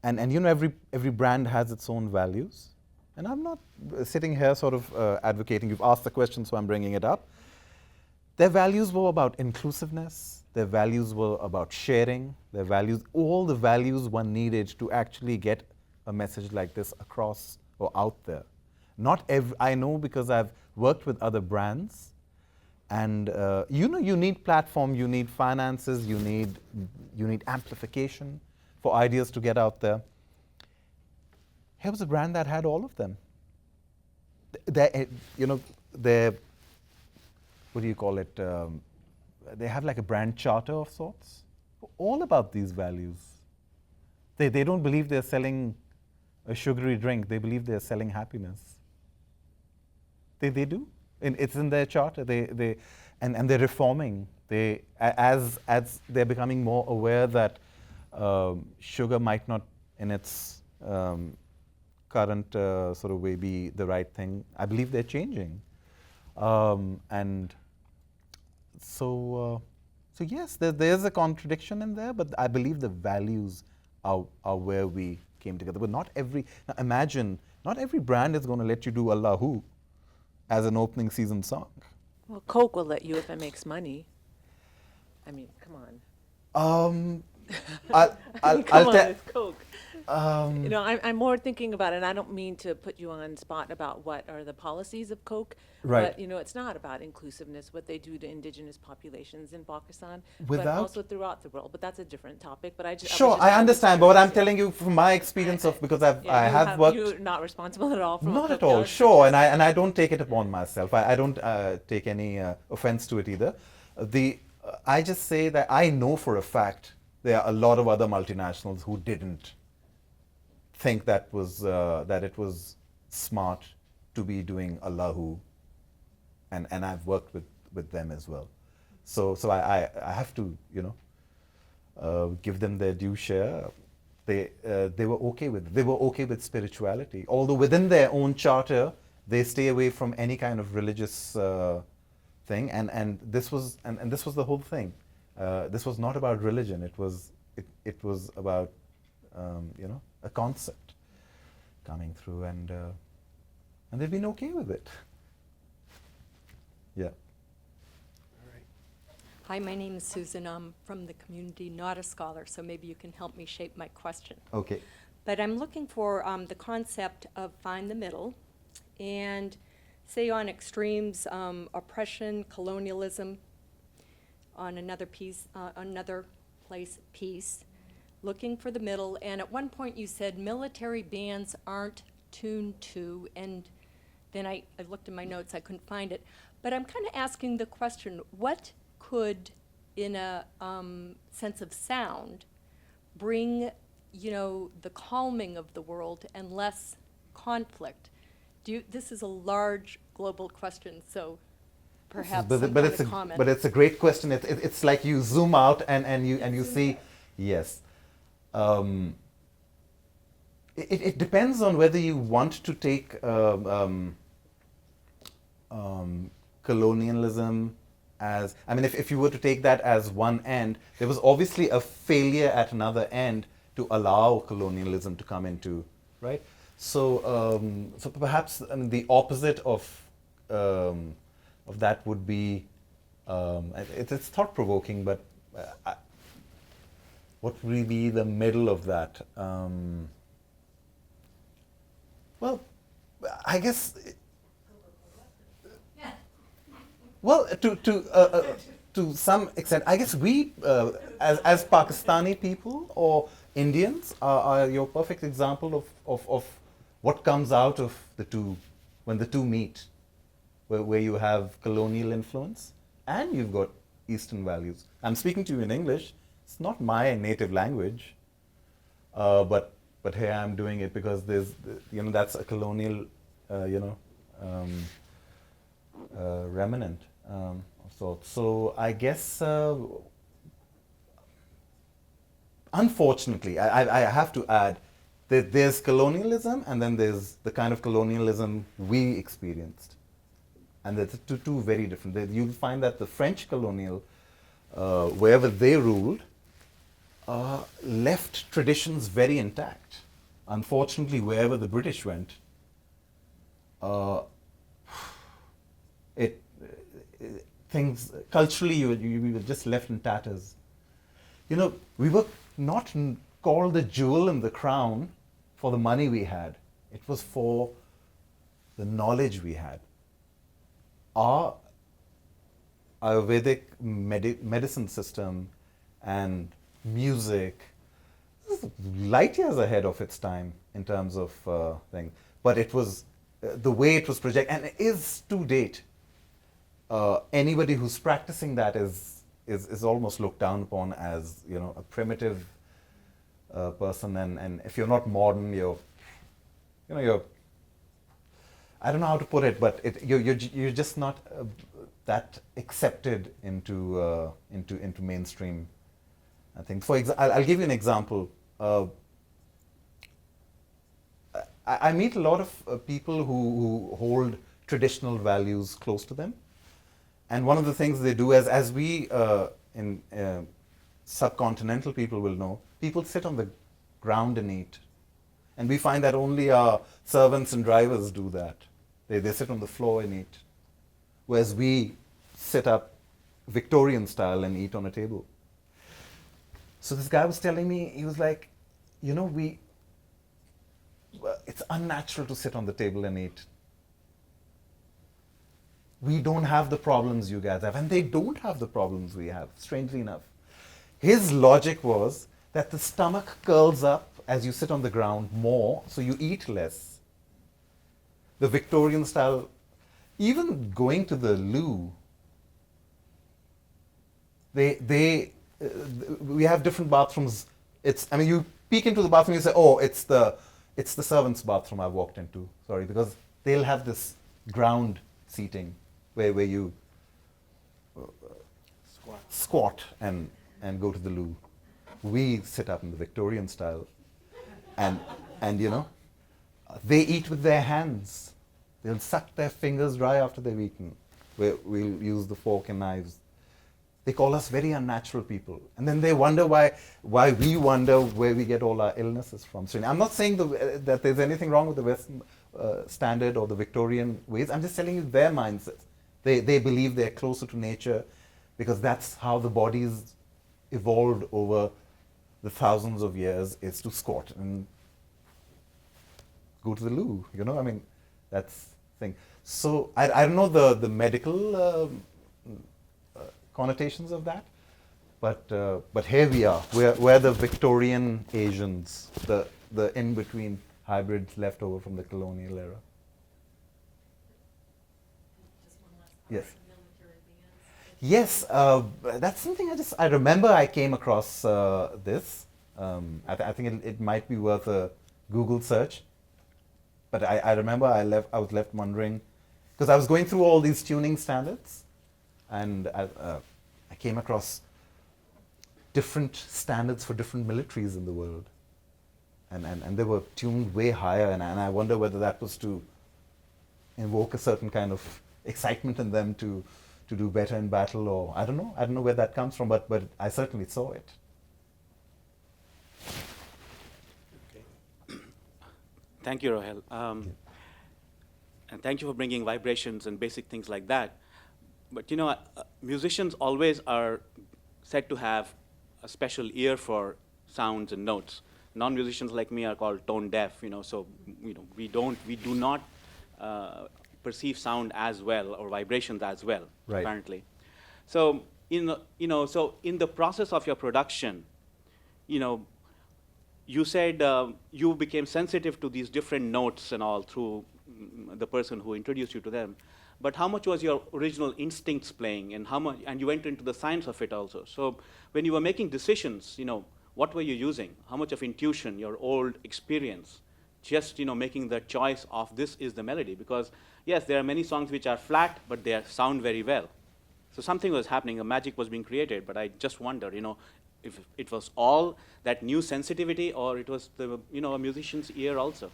and every brand has its own values, and I'm not sitting here sort of advocating. You've asked the question, so I'm bringing it up. Their values were about inclusiveness. Their values were about sharing. Their values, all the values one needed to actually get a message like this across or out there. Not every, I know because I've worked with other brands, and you need platform, you need finances, you need amplification for ideas to get out there. Here was a brand that had all of them. They're, what do you call it? They have like a brand charter of sorts, all about these values. They don't believe they're selling a sugary drink. They believe they're selling happiness. They do. It's in their charter. And they're reforming. As they're becoming more aware that sugar might not, in its current sort of way, be the right thing. I believe they're changing, and so yes, there's a contradiction in there, but I believe the values are where we came together. But now imagine, not every brand is going to let you do Allahu as an opening season song. Well, Coke will let you if it makes money. I mean, come on. I'll Come tell. on, it's Coke. You know, I'm more thinking about it, and I don't mean to put you on spot about what are the policies of Coke, Right. but, you know, it's not about inclusiveness, what they do to indigenous populations in Pakistan, but Without- also throughout the world, but that's a different topic, but I just. Sure, I understand, but what I'm telling you from my experience of, because I have worked. You're not responsible at all for what Not Coke at all, does, sure, but and I don't take it upon myself. I don't take any offense to it either. I just say that I know for a fact there are a lot of other multinationals who didn't think that it was smart to be doing Allahu, and I've worked with them as well. So I have to, you know, give them their due share. They were okay with it. They were okay with spirituality, although within their own charter they stay away from any kind of religious thing. And this was the whole thing. This was not about religion. It was about you know, a concept coming through, and they've been okay with it. Yeah. Hi, my name is Susan. I'm from the community, not a scholar, so maybe you can help me shape my question. Okay. But I'm looking for the concept of find the middle, and say on extremes, oppression, colonialism, on another piece, peace, looking for the middle. And at one point you said military bands aren't tuned to, and then I looked in my notes, I couldn't find it. But I'm kind of asking the question, what could, in a sense of sound, bring, you know, the calming of the world and less conflict? This is a large global question, so perhaps some kind of comment. But it's a great question. It's like you zoom out and you see, yes. It depends on whether you want to take colonialism as, I mean, if you were to take that as one end, there was obviously a failure at another end to allow colonialism to come into, right? So perhaps, I mean, the opposite of that would be, it's thought-provoking, but what would be the middle of that? Well, I guess. Well, to some extent, I guess we, as Pakistani people or Indians, are your perfect example of what comes out of the two, when the two meet, where you have colonial influence and you've got Eastern values. I'm speaking to you in English. It's not my native language, but here I'm doing it because there's, you know, that's a colonial, you know, remnant of sorts. So I guess, unfortunately, I have to add that there's colonialism and then there's the kind of colonialism we experienced. And they're two very different. You'll find that the French colonial, wherever they ruled, left traditions very intact. Unfortunately, wherever the British went, things culturally we were just left in tatters. You know, we were not called the jewel in the crown for the money we had. It was for the knowledge we had. Our Ayurvedic medicine system and music is light years ahead of its time in terms of thing. But it was the way it was projected, and it is to date. Anybody who's practicing that is almost looked down upon as, you know, a primitive person, and if you're not modern, you're I don't know how to put it, but you're just not that accepted into mainstream. I think. I'll give you an example. I meet a lot of people who hold traditional values close to them, and one of the things they do, as we in subcontinental people will know, people sit on the ground and eat, and we find that only our servants and drivers do that. They sit on the floor and eat, whereas we sit up Victorian style and eat on a table. So this guy was telling me, he was like, it's unnatural to sit on the table and eat. We don't have the problems you guys have, and they don't have the problems we have, strangely enough. His logic was that the stomach curls up as you sit on the ground more, so you eat less. The Victorian style, even going to the loo, we have different bathrooms. You peek into the bathroom, you say, oh, it's the servants' bathroom I walked into. Sorry, because they'll have this ground seating where you squat and go to the loo. We sit up in the Victorian style, and they eat with their hands. They'll suck their fingers dry after they've eaten. We'll use the fork and knives. They call us very unnatural people. And then they wonder why we wonder where we get all our illnesses from. So I'm not saying that there's anything wrong with the Western standard or the Victorian ways. I'm just telling you their mindset. They believe they're closer to nature because that's how the body's evolved over the thousands of years, is to squat and go to the loo. That's the thing. So I don't know the medical connotations of that, but here we are. We're the Victorian Asians, the in-between hybrids left over from the colonial era. Yes. Yes, that's something I remember I came across this. I think it might be worth a Google search. But I remember I was left wondering, because I was going through all these tuning standards, and I came across different standards for different militaries in the world. And they were tuned way higher, and I wonder whether that was to invoke a certain kind of excitement in them to do better in battle, or I don't know where that comes from, but I certainly saw it. Okay. Thank you, Rohail. And thank you for bringing vibrations and basic things like that. But musicians always are said to have a special ear for sounds and notes. Non-musicians like me are called tone deaf, so we do not perceive sound as well or vibrations as well, right, apparently. So in the process of your production, you said you became sensitive to these different notes and all through the person who introduced you to them. But how much was your original instincts playing, and how much? And you went into the science of it also. So when you were making decisions, what were you using? How much of intuition, your old experience, just making the choice of this is the melody? Because yes, there are many songs which are flat, but they sound very well. So something was happening, a magic was being created. But I just wonder, if it was all that new sensitivity, or it was the a musician's ear also.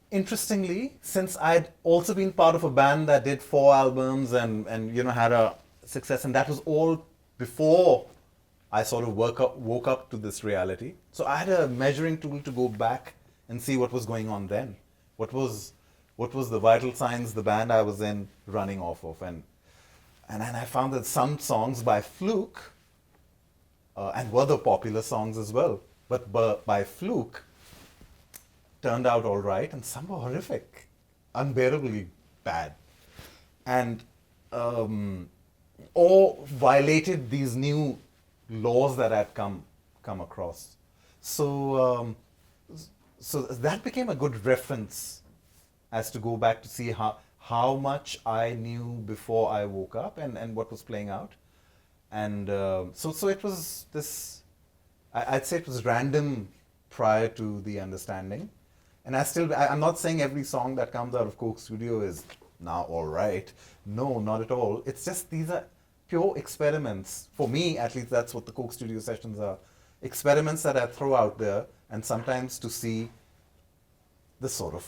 Interestingly, since I'd also been part of a band that did 4 albums and had a success, and that was all before I sort of woke up to this reality. So I had a measuring tool to go back and see what was going on then. What was the vital signs the band I was in running off of, and I found that some songs by fluke, and were the popular songs as well, but by fluke, turned out all right, and some were horrific, unbearably bad, and or violated these new laws that I'd come across. So that became a good reference as to go back to see how much I knew before I woke up and what was playing out, and so it was this. I'd say it was random prior to the understanding. And I'm not saying every song that comes out of Coke Studio is now all right. No, not at all. It's just these are pure experiments. For me, at least, that's what the Coke Studio sessions are. Experiments that I throw out there, and sometimes to see the sort of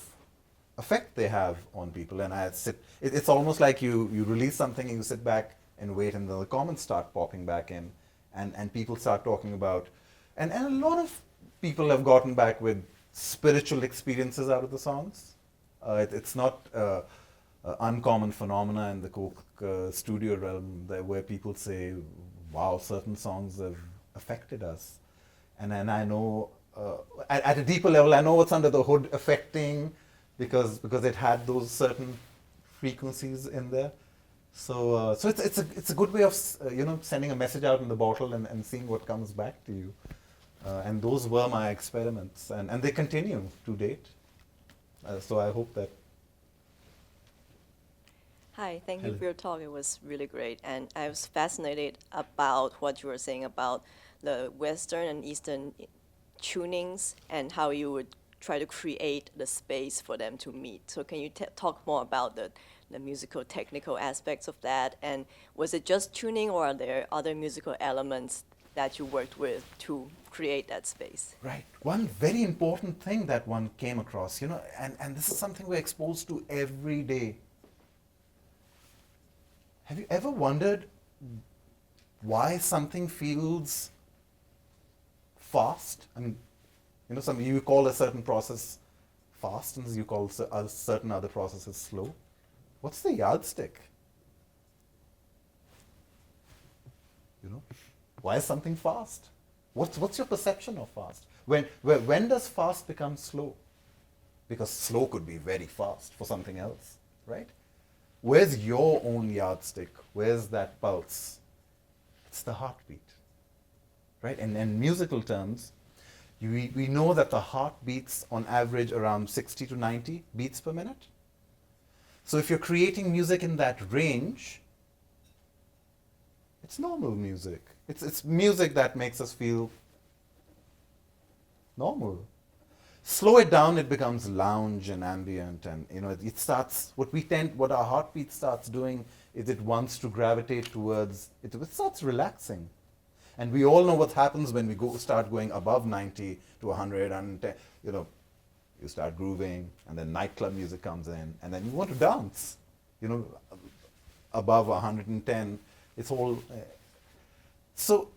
effect they have on people. And it's almost like you release something and you sit back and wait, and the comments start popping back in, and people start talking about, and a lot of people have gotten back with spiritual experiences out of the songs. It's not uncommon phenomena in the Coke studio realm where people say, wow, certain songs have affected us. And I know, at a deeper level, I know what's under the hood affecting, because it had those certain frequencies in there. So it's a good way of sending a message out in the bottle and seeing what comes back to you. And those were my experiments, and they continue to date. So I hope that. Hi, thank you for your talk. It was really great. And I was fascinated about what you were saying about the Western and Eastern tunings and how you would try to create the space for them to meet. So can you talk more about the musical technical aspects of that? And was it just tuning, or are there other musical elements that you worked with to create that space? Right. One very important thing that one came across, and this is something we're exposed to every day. Have you ever wondered why something feels fast? I mean, you call a certain process fast, and you call certain other processes slow. What's the yardstick? Why is something fast? What's your perception of fast? When does fast become slow? Because slow could be very fast for something else, right? Where's your own yardstick? Where's that pulse? It's the heartbeat, right? And in musical terms, we know that the heart beats on average around 60 to 90 beats per minute. So if you're creating music in that range, it's normal music. It's music that makes us feel normal. Slow it down, it becomes lounge and ambient, and it starts. What our heartbeat starts doing is it wants to gravitate towards. It starts relaxing, and we all know what happens when we start going above 90 to 100 and you start grooving, and then nightclub music comes in, and then you want to dance. Above 110, it's all. So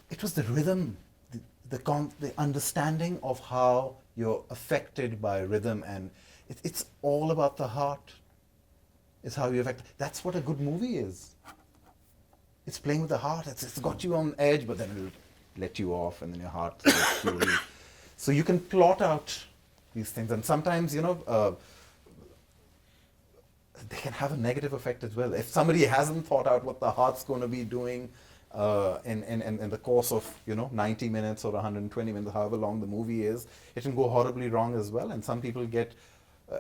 it was the rhythm, the understanding of how you're affected by rhythm, and it's all about the heart. It's how you affect. That's what a good movie is. It's playing with the heart. It's got you on edge, but then it'll let you off, and then your heart slowly. So you can plot out these things, and sometimes they can have a negative effect as well. If somebody hasn't thought out what the heart's going to be doing in the course of 90 minutes or 120 minutes, however long the movie is, it can go horribly wrong as well. And some people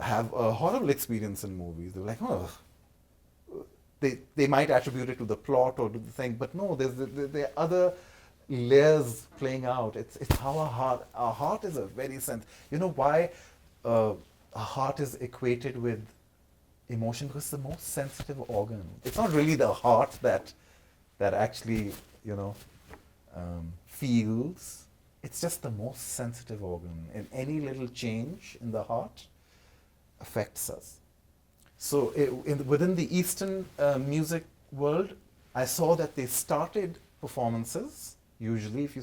have a horrible experience in movies. They're like, they might attribute it to the plot or to the thing, but no, there are other layers playing out. It's how our heart is a very why a heart is equated with emotion? Because it's the most sensitive organ. It's not really the heart that actually feels. It's just the most sensitive organ, and any little change in the heart affects us. So within the Eastern music world, I saw that they started performances, usually if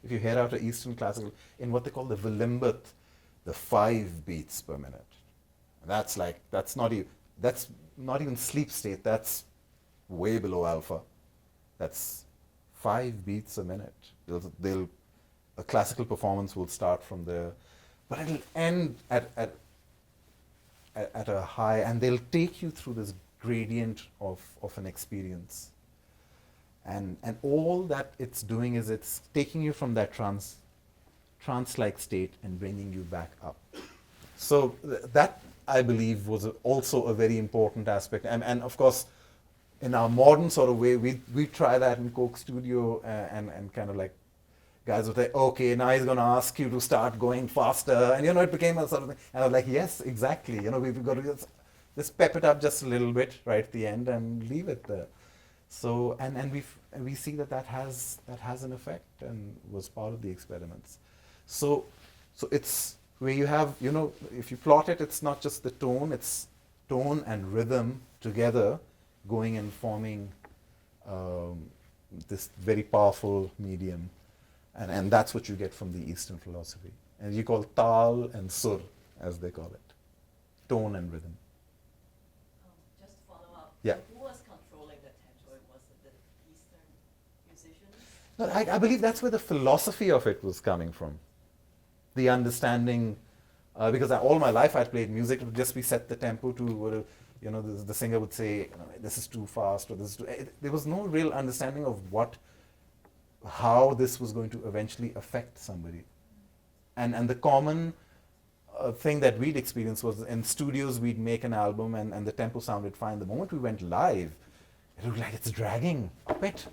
you head out to Eastern classical, in what they call the Vilimbat, the 5 beats per minute. And that's not even sleep state, that's way below alpha. That's 5 beats a minute. A classical performance will start from there, but it'll end at a high, and they'll take you through this gradient of an experience. And all that it's doing is it's taking you from that trance-like state and bringing you back up. So that, I believe, was also a very important aspect. And of course, in our modern sort of way, we try that in Coke Studio and kind of like guys would say, okay, now he's going to ask you to start going faster. And, it became a sort of thing. And I was like, yes, exactly. We've got to just pep it up just a little bit right at the end and leave it there. So, and we see that has an effect and was part of the experiments. So it's where you have, if you plot it, it's not just the tone, it's tone and rhythm together going and forming this very powerful medium. And that's what you get from the Eastern philosophy. And you call tal and sur, as they call it, tone and rhythm. Just to follow up. Yeah. Who was controlling the tempo? Was it the Eastern musicians? No, I believe that's where the philosophy of it was coming from. The understanding, because all my life I'd played music, it would just be set the tempo to, the singer would say, this is too fast, or this is too. There was no real understanding of how this was going to eventually affect somebody. And the common thing that we'd experienced was in studios we'd make an album and the tempo sounded fine. The moment we went live, it looked like it's dragging a bit,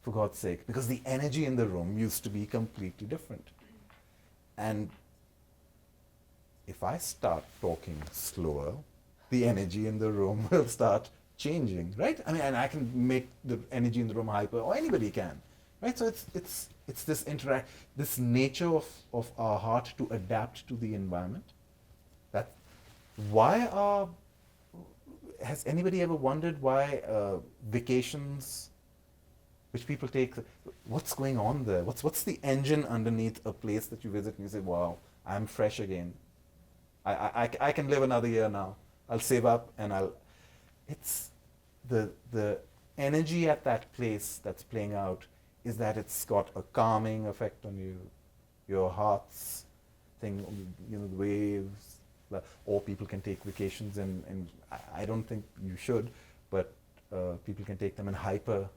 for God's sake, because the energy in the room used to be completely different. And if I start talking slower, the energy in the room will start changing, right? I mean, and I can make the energy in the room hyper, or anybody can. Right, so it's this nature of our heart to adapt to the environment. Has anybody ever wondered why vacations, which people take, what's going on there? What's the engine underneath a place that you visit and you say, wow, I'm fresh again. I can live another year now. I'll save up and it's the energy at that place that's playing out is that it's got a calming effect on you, your heart's thing, the waves, or people can take vacations and I don't think you should, but people can take them in hyper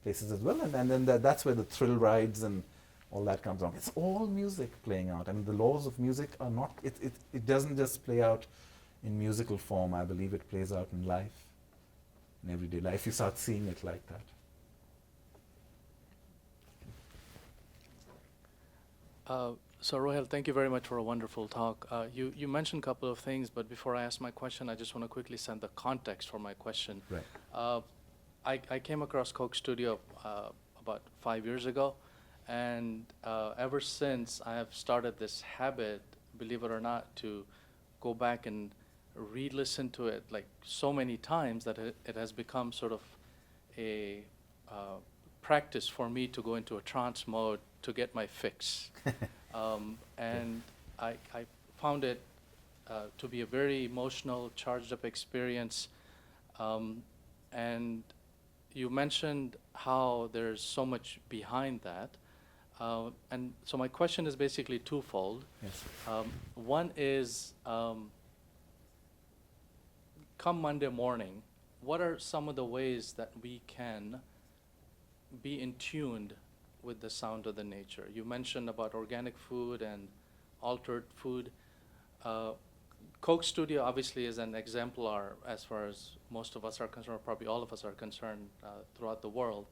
places as well, and then that's where the thrill rides and all that comes on. It's all music playing out. I mean, the laws of music are not, it doesn't just play out in musical form. I believe it plays out in life, in everyday life. You start seeing it like that. So Rohail, thank you very much for a wonderful talk. You mentioned a couple of things, but before I ask my question, I just want to quickly set the context for my question. Right. I came across Coke Studio about 5 years ago, and ever since I have started this habit, believe it or not, to go back and re-listen to it like so many times that it has become sort of a practice for me to go into a trance mode to get my fix. And I found it to be a very emotional, charged up experience. And you mentioned how there's so much behind that. And so my question is basically twofold. Yes. One is, come Monday morning, what are some of the ways that we can be in tuned with the sound of the nature? You mentioned about organic food and altered food. Coke Studio obviously is an exemplar as far as most of us are concerned, or probably all of us are concerned throughout the world.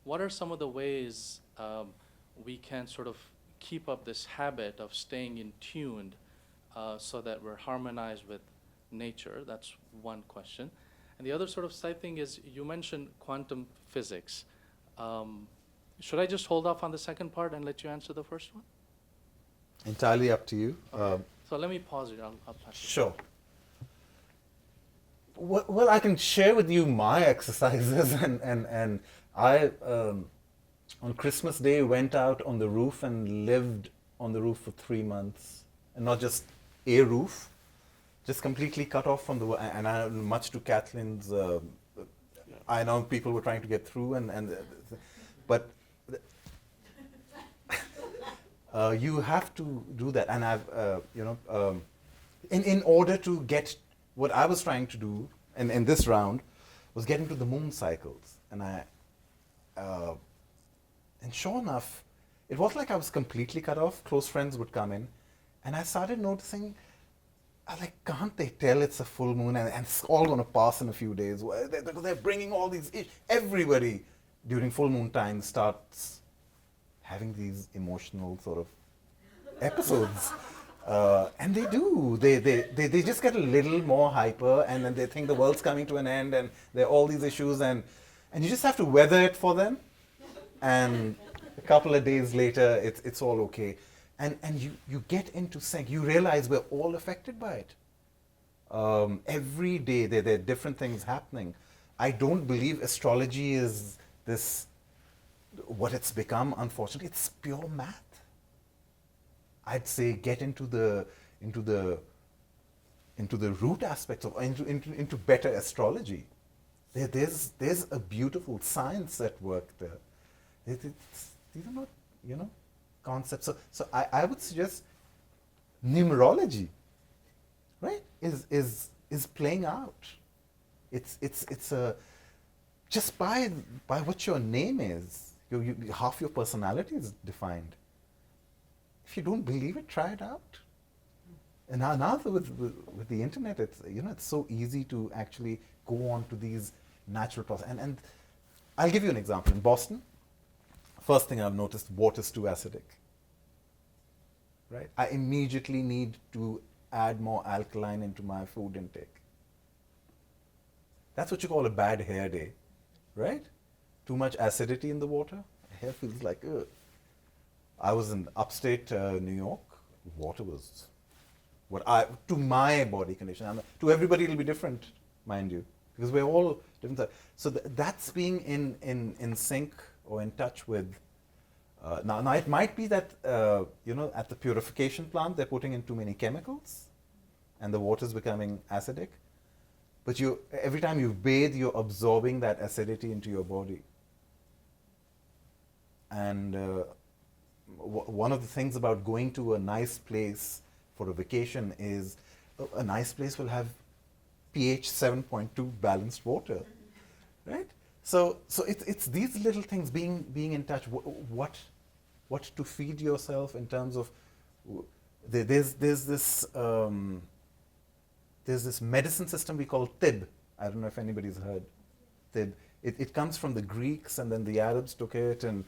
What are some of the ways we can sort of keep up this habit of staying in tuned so that we're harmonized with nature? That's one question. And the other sort of side thing is you mentioned quantum physics. Should I just hold off on the second part and let you answer the first one? Entirely up to you. So let me pause it. I'll pass it. Sure. Well, I can share with you my exercises, and I, on Christmas Day, went out on the roof and lived on the roof for 3 months, and not just a roof, just completely cut off from the world. And much to Kathleen's, I know people were trying to get through, but you have to do that, and I've, in order to get what I was trying to do in this round was get into the moon cycles, and and sure enough, it was like I was completely cut off. Close friends would come in, and I started noticing, I was like, can't they tell it's a full moon and it's all going to pass in a few days? They're bringing all these issues. Everybody during full moon time starts having these emotional sort of episodes. And they do. They just get a little more hyper, and then they think the world's coming to an end, and there are all these issues, and you just have to weather it for them. And a couple of days later, it's all okay. And you get into sync. You realize we're all affected by it. Every day there are different things happening. I don't believe astrology is this, what it's become, unfortunately. It's pure math. I'd say get into the root aspects of into better astrology. There's a beautiful science at work there. These are not concepts. So I would suggest numerology, right, is playing out. It's a just by what your name is, half your personality is defined. If you don't believe it, try it out. And now with the internet, it's so easy to actually go on to these natural processes. And I'll give you an example. In Boston, first thing I've noticed, water's too acidic. Right? I immediately need to add more alkaline into my food intake. That's what you call a bad hair day, right? Too much acidity in the water, hair feels like, ugh. I was in upstate New York. Water was to my body condition. To everybody it'll be different, mind you, because we're all different. So that's being in sync or in touch with. Now it might be that at the purification plant they're putting in too many chemicals, and the water's becoming acidic. But every time you bathe, you're absorbing that acidity into your body. And one of the things about going to a nice place for a vacation is a nice place will have pH 7.2 balanced water, right? So it's these little things, being in touch. What to feed yourself in terms of there's this medicine system we call tib. I don't know if anybody's heard tib. It comes from the Greeks, and then the Arabs took it and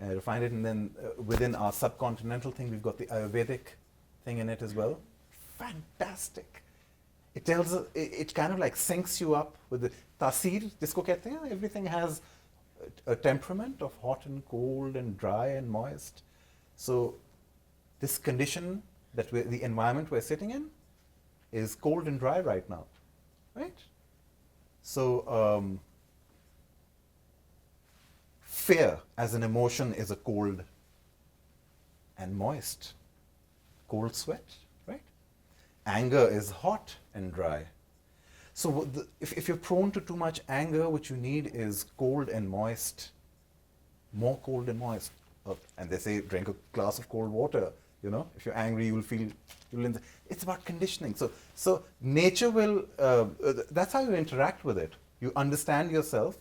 refined it, and then within our subcontinental thing, we've got the Ayurvedic thing in it as well. Fantastic. It tells it kind of like syncs you up with the tasir, jisko kehte hain. Everything has a temperament of hot and cold and dry and moist. So this condition that the environment we're sitting in is cold and dry right now, right? So fear as an emotion is a cold and moist, cold sweat, right? Anger is hot and dry. So if you're prone to too much anger, what you need is cold and moist, more cold and moist. And they say drink a glass of cold water. If you're angry, it's about conditioning. So nature will. That's how you interact with it. You understand yourself.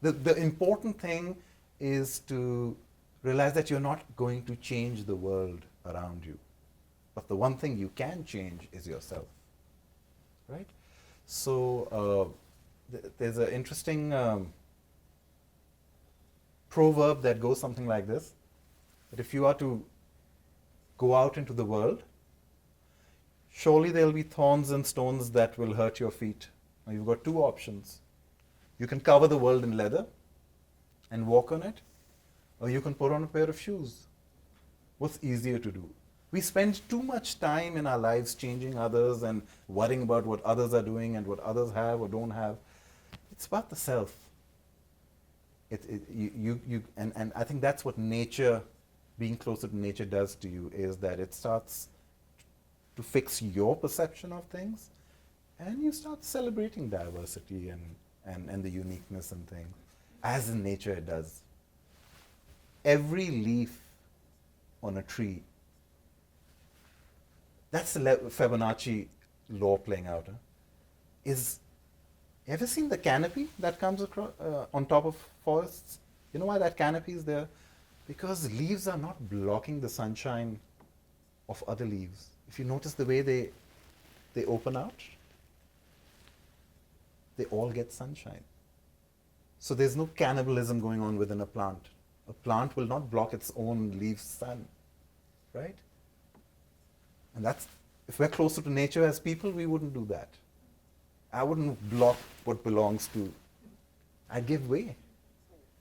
The important thing is to realize that you're not going to change the world around you, but the one thing you can change is yourself. Right? So there's an interesting proverb that goes something like this: that if you are to go out into the world, surely there will be thorns and stones that will hurt your feet. Now you've got two options. You can cover the world in leather and walk on it, or you can put on a pair of shoes. What's easier to do? We spend too much time in our lives changing others and worrying about what others are doing and what others have or don't have. It's about the self. And I think that's what nature, being closer to nature, does to you, is that it starts to fix your perception of things, and you start celebrating diversity and the uniqueness and things, as in nature it does. Every leaf on a tree, that's the Fibonacci law playing out. Is ever seen the canopy that comes across on top of forests? You know why that canopy is there? Because leaves are not blocking the sunshine of other leaves. If you notice the way they open out, they all get sunshine. So there's no cannibalism going on within a plant. A plant will not block its own leaves' sun, right? And that's, if we're closer to nature as people, we wouldn't do that. I wouldn't block what belongs to, I'd give way.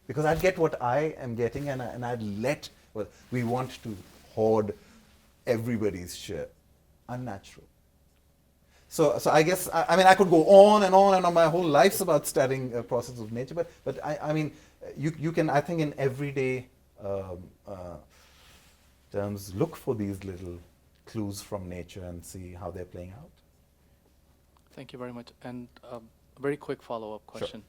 Because I'd get what I am getting, and I'd let, well, we want to hoard everybody's share. Unnatural. So I guess, I mean, I could go on and on and on. My whole life's about studying a process of nature, but I mean, you can, I think, in everyday terms, look for these little clues from nature and see how they're playing out. Thank you very much. And a very quick follow-up question.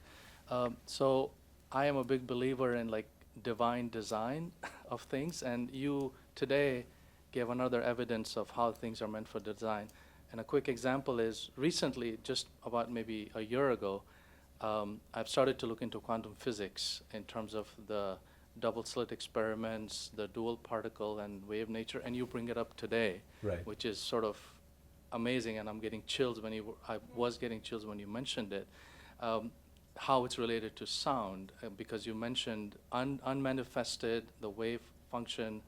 So I am a big believer in like divine design of things, and you today gave another evidence of how things are meant for design. And a quick example is recently, just about maybe a year ago, I've started to look into quantum physics in terms of the double slit experiments, the dual particle and wave nature, and you bring it up today, Right. which is sort of amazing, and I'm getting chills when I was getting chills when you mentioned it. How it's related to sound, because you mentioned unmanifested, the wave function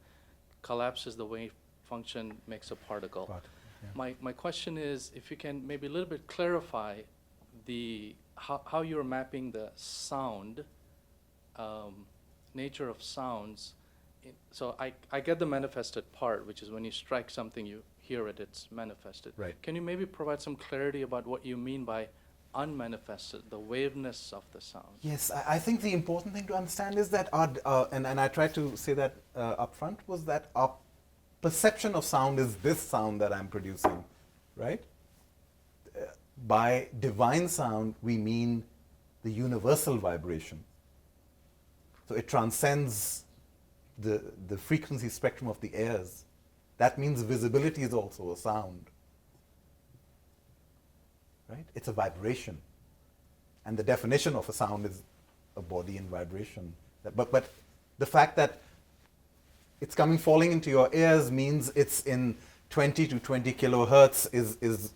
collapses, the wave function makes a particle. Yeah. My question is, if you can maybe a little bit clarify how you're mapping the sound, nature of sounds. So I get the manifested part, which is when you strike something, you hear it, it's manifested. Right. Can you maybe provide some clarity about what you mean by unmanifested, the waveness of the sound? Yes, I think the important thing to understand is that and I tried to say that up front, was that our perception of sound is this sound that I'm producing, right? By divine sound, we mean the universal vibration. So it transcends the frequency spectrum of the airs. That means visibility is also a sound. Right? It's a vibration. And the definition of a sound is a body in vibration. But the fact that it's falling into your ears means it's in 20 to 20 kilohertz is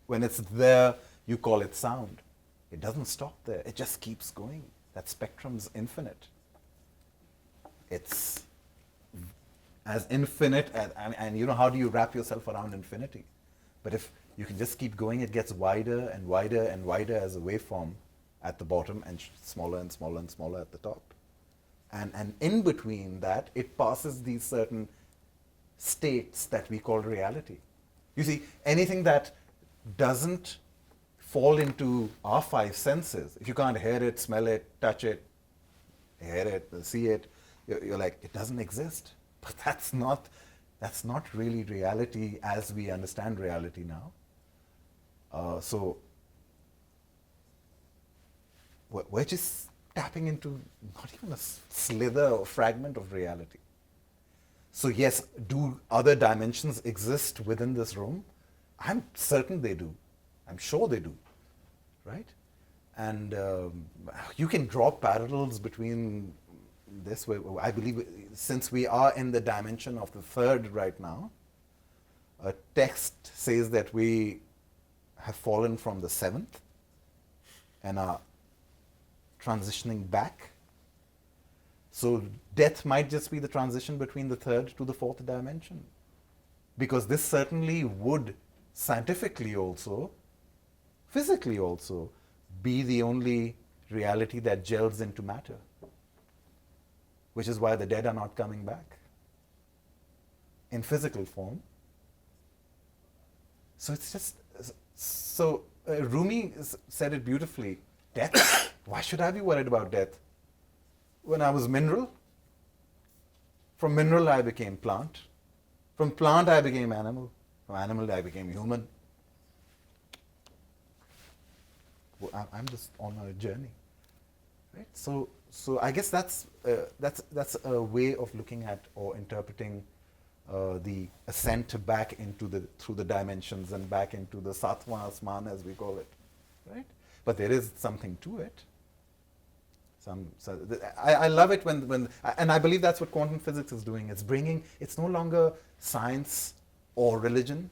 when it's there, you call it sound. It doesn't stop there. It just keeps going. That spectrum's infinite. It's as infinite as, and you know, how do you wrap yourself around infinity? But if you can just keep going, it gets wider and wider and wider as a waveform at the bottom, and smaller and smaller and smaller at the top. And in between that, it passes these certain states that we call reality. You see, anything that doesn't fall into our five senses, if you can't hear it, smell it, touch it, hear it, see it, you're like, it doesn't exist. But that's not really reality as we understand reality now. So we're just tapping into not even a slither or fragment of reality. So yes, do other dimensions exist within this room? I'm certain they do. I'm sure they do, right? And you can draw parallels between this. I believe, since we are in the dimension of the third right now, a text says that we have fallen from the seventh and are transitioning back. So death might just be the transition between the third to the fourth dimension. Because this certainly would scientifically also, physically also, be the only reality that gels into matter. Which is why the dead are not coming back in physical form. So it's just, Rumi said it beautifully. Death? Why should I be worried about death? When I was mineral, from mineral I became plant. From plant I became animal. From animal I became human. Well, I'm just on a journey, right? So I guess that's a way of looking at or interpreting the ascent back into through the dimensions and back into the Satwa Asman, as we call it, right? But there is something to it. I love it when, and I believe that's what quantum physics is doing. It's bringing, it's no longer science or religion.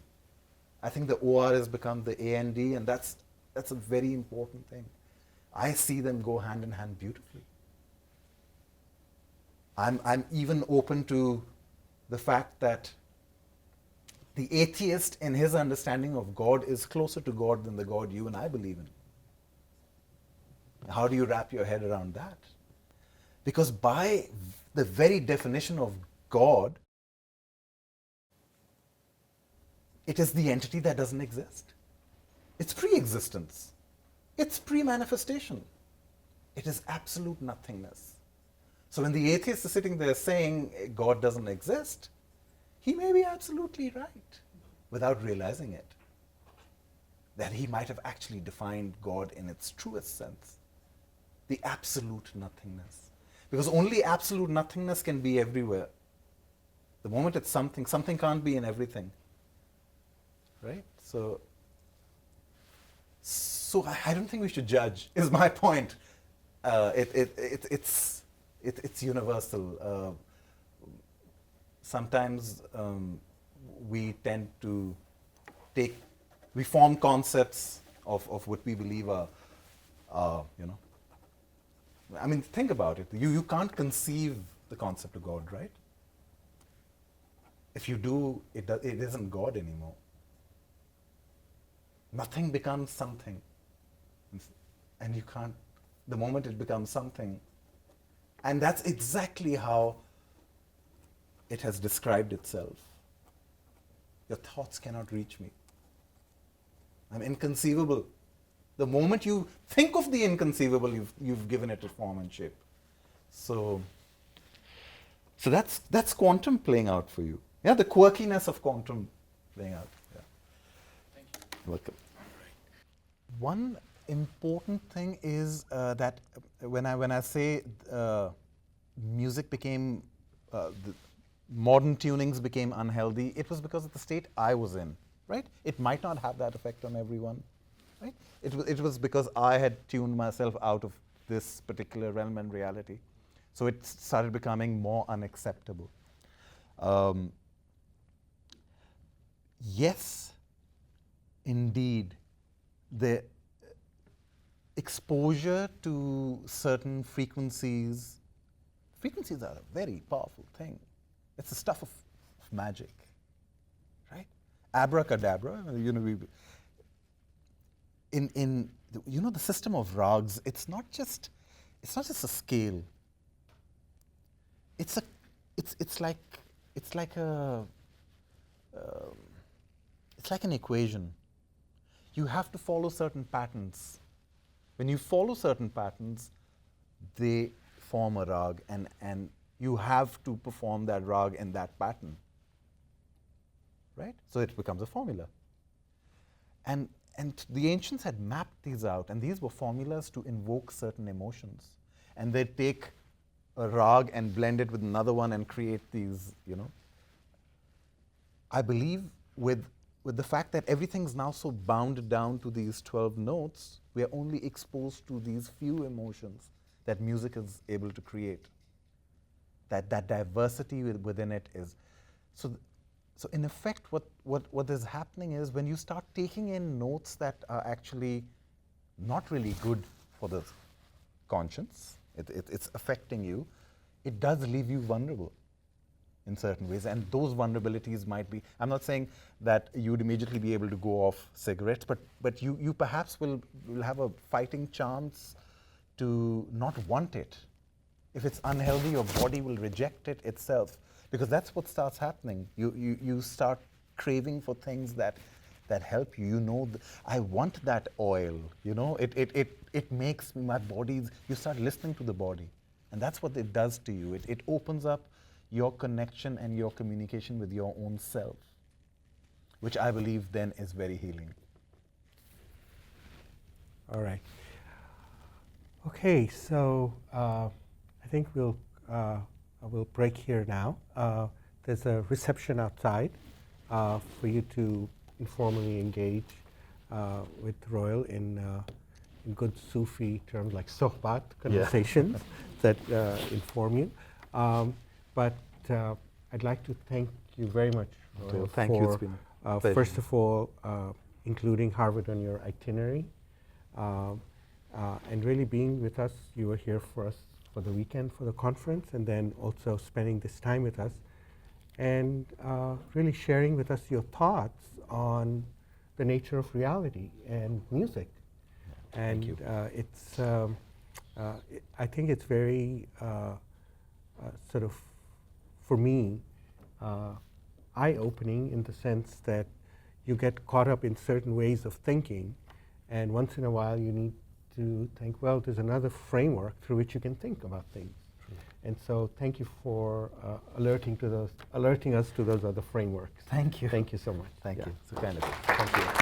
I think the OR has become the AND, and that's a very important thing. I see them go hand in hand beautifully. I'm even open to the fact that the atheist, in his understanding of God, is closer to God than the God you and I believe in. How do you wrap your head around that? Because by the very definition of God, it is the entity that doesn't exist. It's pre-existence. It's pre-manifestation. It is absolute nothingness. So when the atheist is sitting there saying God doesn't exist, he may be absolutely right without realizing it. That he might have actually defined God in its truest sense. The absolute nothingness. Because only absolute nothingness can be everywhere. The moment it's something, something can't be in everything. Right? So I don't think we should judge, is my point. It's universal. Sometimes we tend to we form concepts of what we believe are, I mean, think about it. You can't conceive the concept of God, right? If you do, it isn't God anymore. Nothing becomes something. And you can't, the moment it becomes something, and that's exactly how it has described itself. Your thoughts cannot reach me. I'm inconceivable. The moment you think of the inconceivable, you've given it a form and shape. So that's quantum playing out for you. Yeah, the quirkiness of quantum playing out. Yeah. Thank you. Welcome. One important thing is that when I say music became, the modern tunings became unhealthy, it was because of the state I was in, right? It might not have that effect on everyone, right? It was because I had tuned myself out of this particular realm and reality. So it started becoming more unacceptable. Yes, indeed, the exposure to certain frequencies are a very powerful thing. It's the stuff of magic, right? Abracadabra, the system of rags, it's not just a scale. It's like an equation. You have to follow certain patterns. When you follow certain patterns, they form a rag, and you have to perform that rag in that pattern, right? So it becomes a formula. And the ancients had mapped these out, and these were formulas to invoke certain emotions. And they'd take a rag and blend it with another one and create these, I believe with the fact that everything's now so bound down to these 12 notes, we are only exposed to these few emotions that music is able to create. That diversity within it is. So in effect, what is happening is when you start taking in notes that are actually not really good for the conscience, it's affecting you, it does leave you vulnerable in certain ways, and those vulnerabilities might be, I'm not saying that you'd immediately be able to go off cigarettes, but you perhaps will have a fighting chance to not want it. If it's unhealthy, your body will reject it itself, because that's what starts happening. You start craving for things that help you. I want that oil, it makes my body, you start listening to the body, and that's what it does to you. It opens up your connection and your communication with your own self, which I believe then is very healing. All right. Okay, so I think we'll break here now. There's a reception outside for you to informally engage with Rohail in good Sufi terms like sohbat, conversations that inform you. But I'd like to thank you very much, Rohail, thank you. It's been a pleasure. First of all, including Harvard on your itinerary, and really being with us. You were here for us for the weekend for the conference, and then also spending this time with us and really sharing with us your thoughts on the nature of reality and music. And you. it's, I think it's very sort of, for me, eye-opening in the sense that you get caught up in certain ways of thinking, and once in a while you need to think, well, there's another framework through which you can think about things. And so thank you for alerting us to those other frameworks. Thank you. Thank you so much. Thank Yeah. you. So kind of you. Thank you.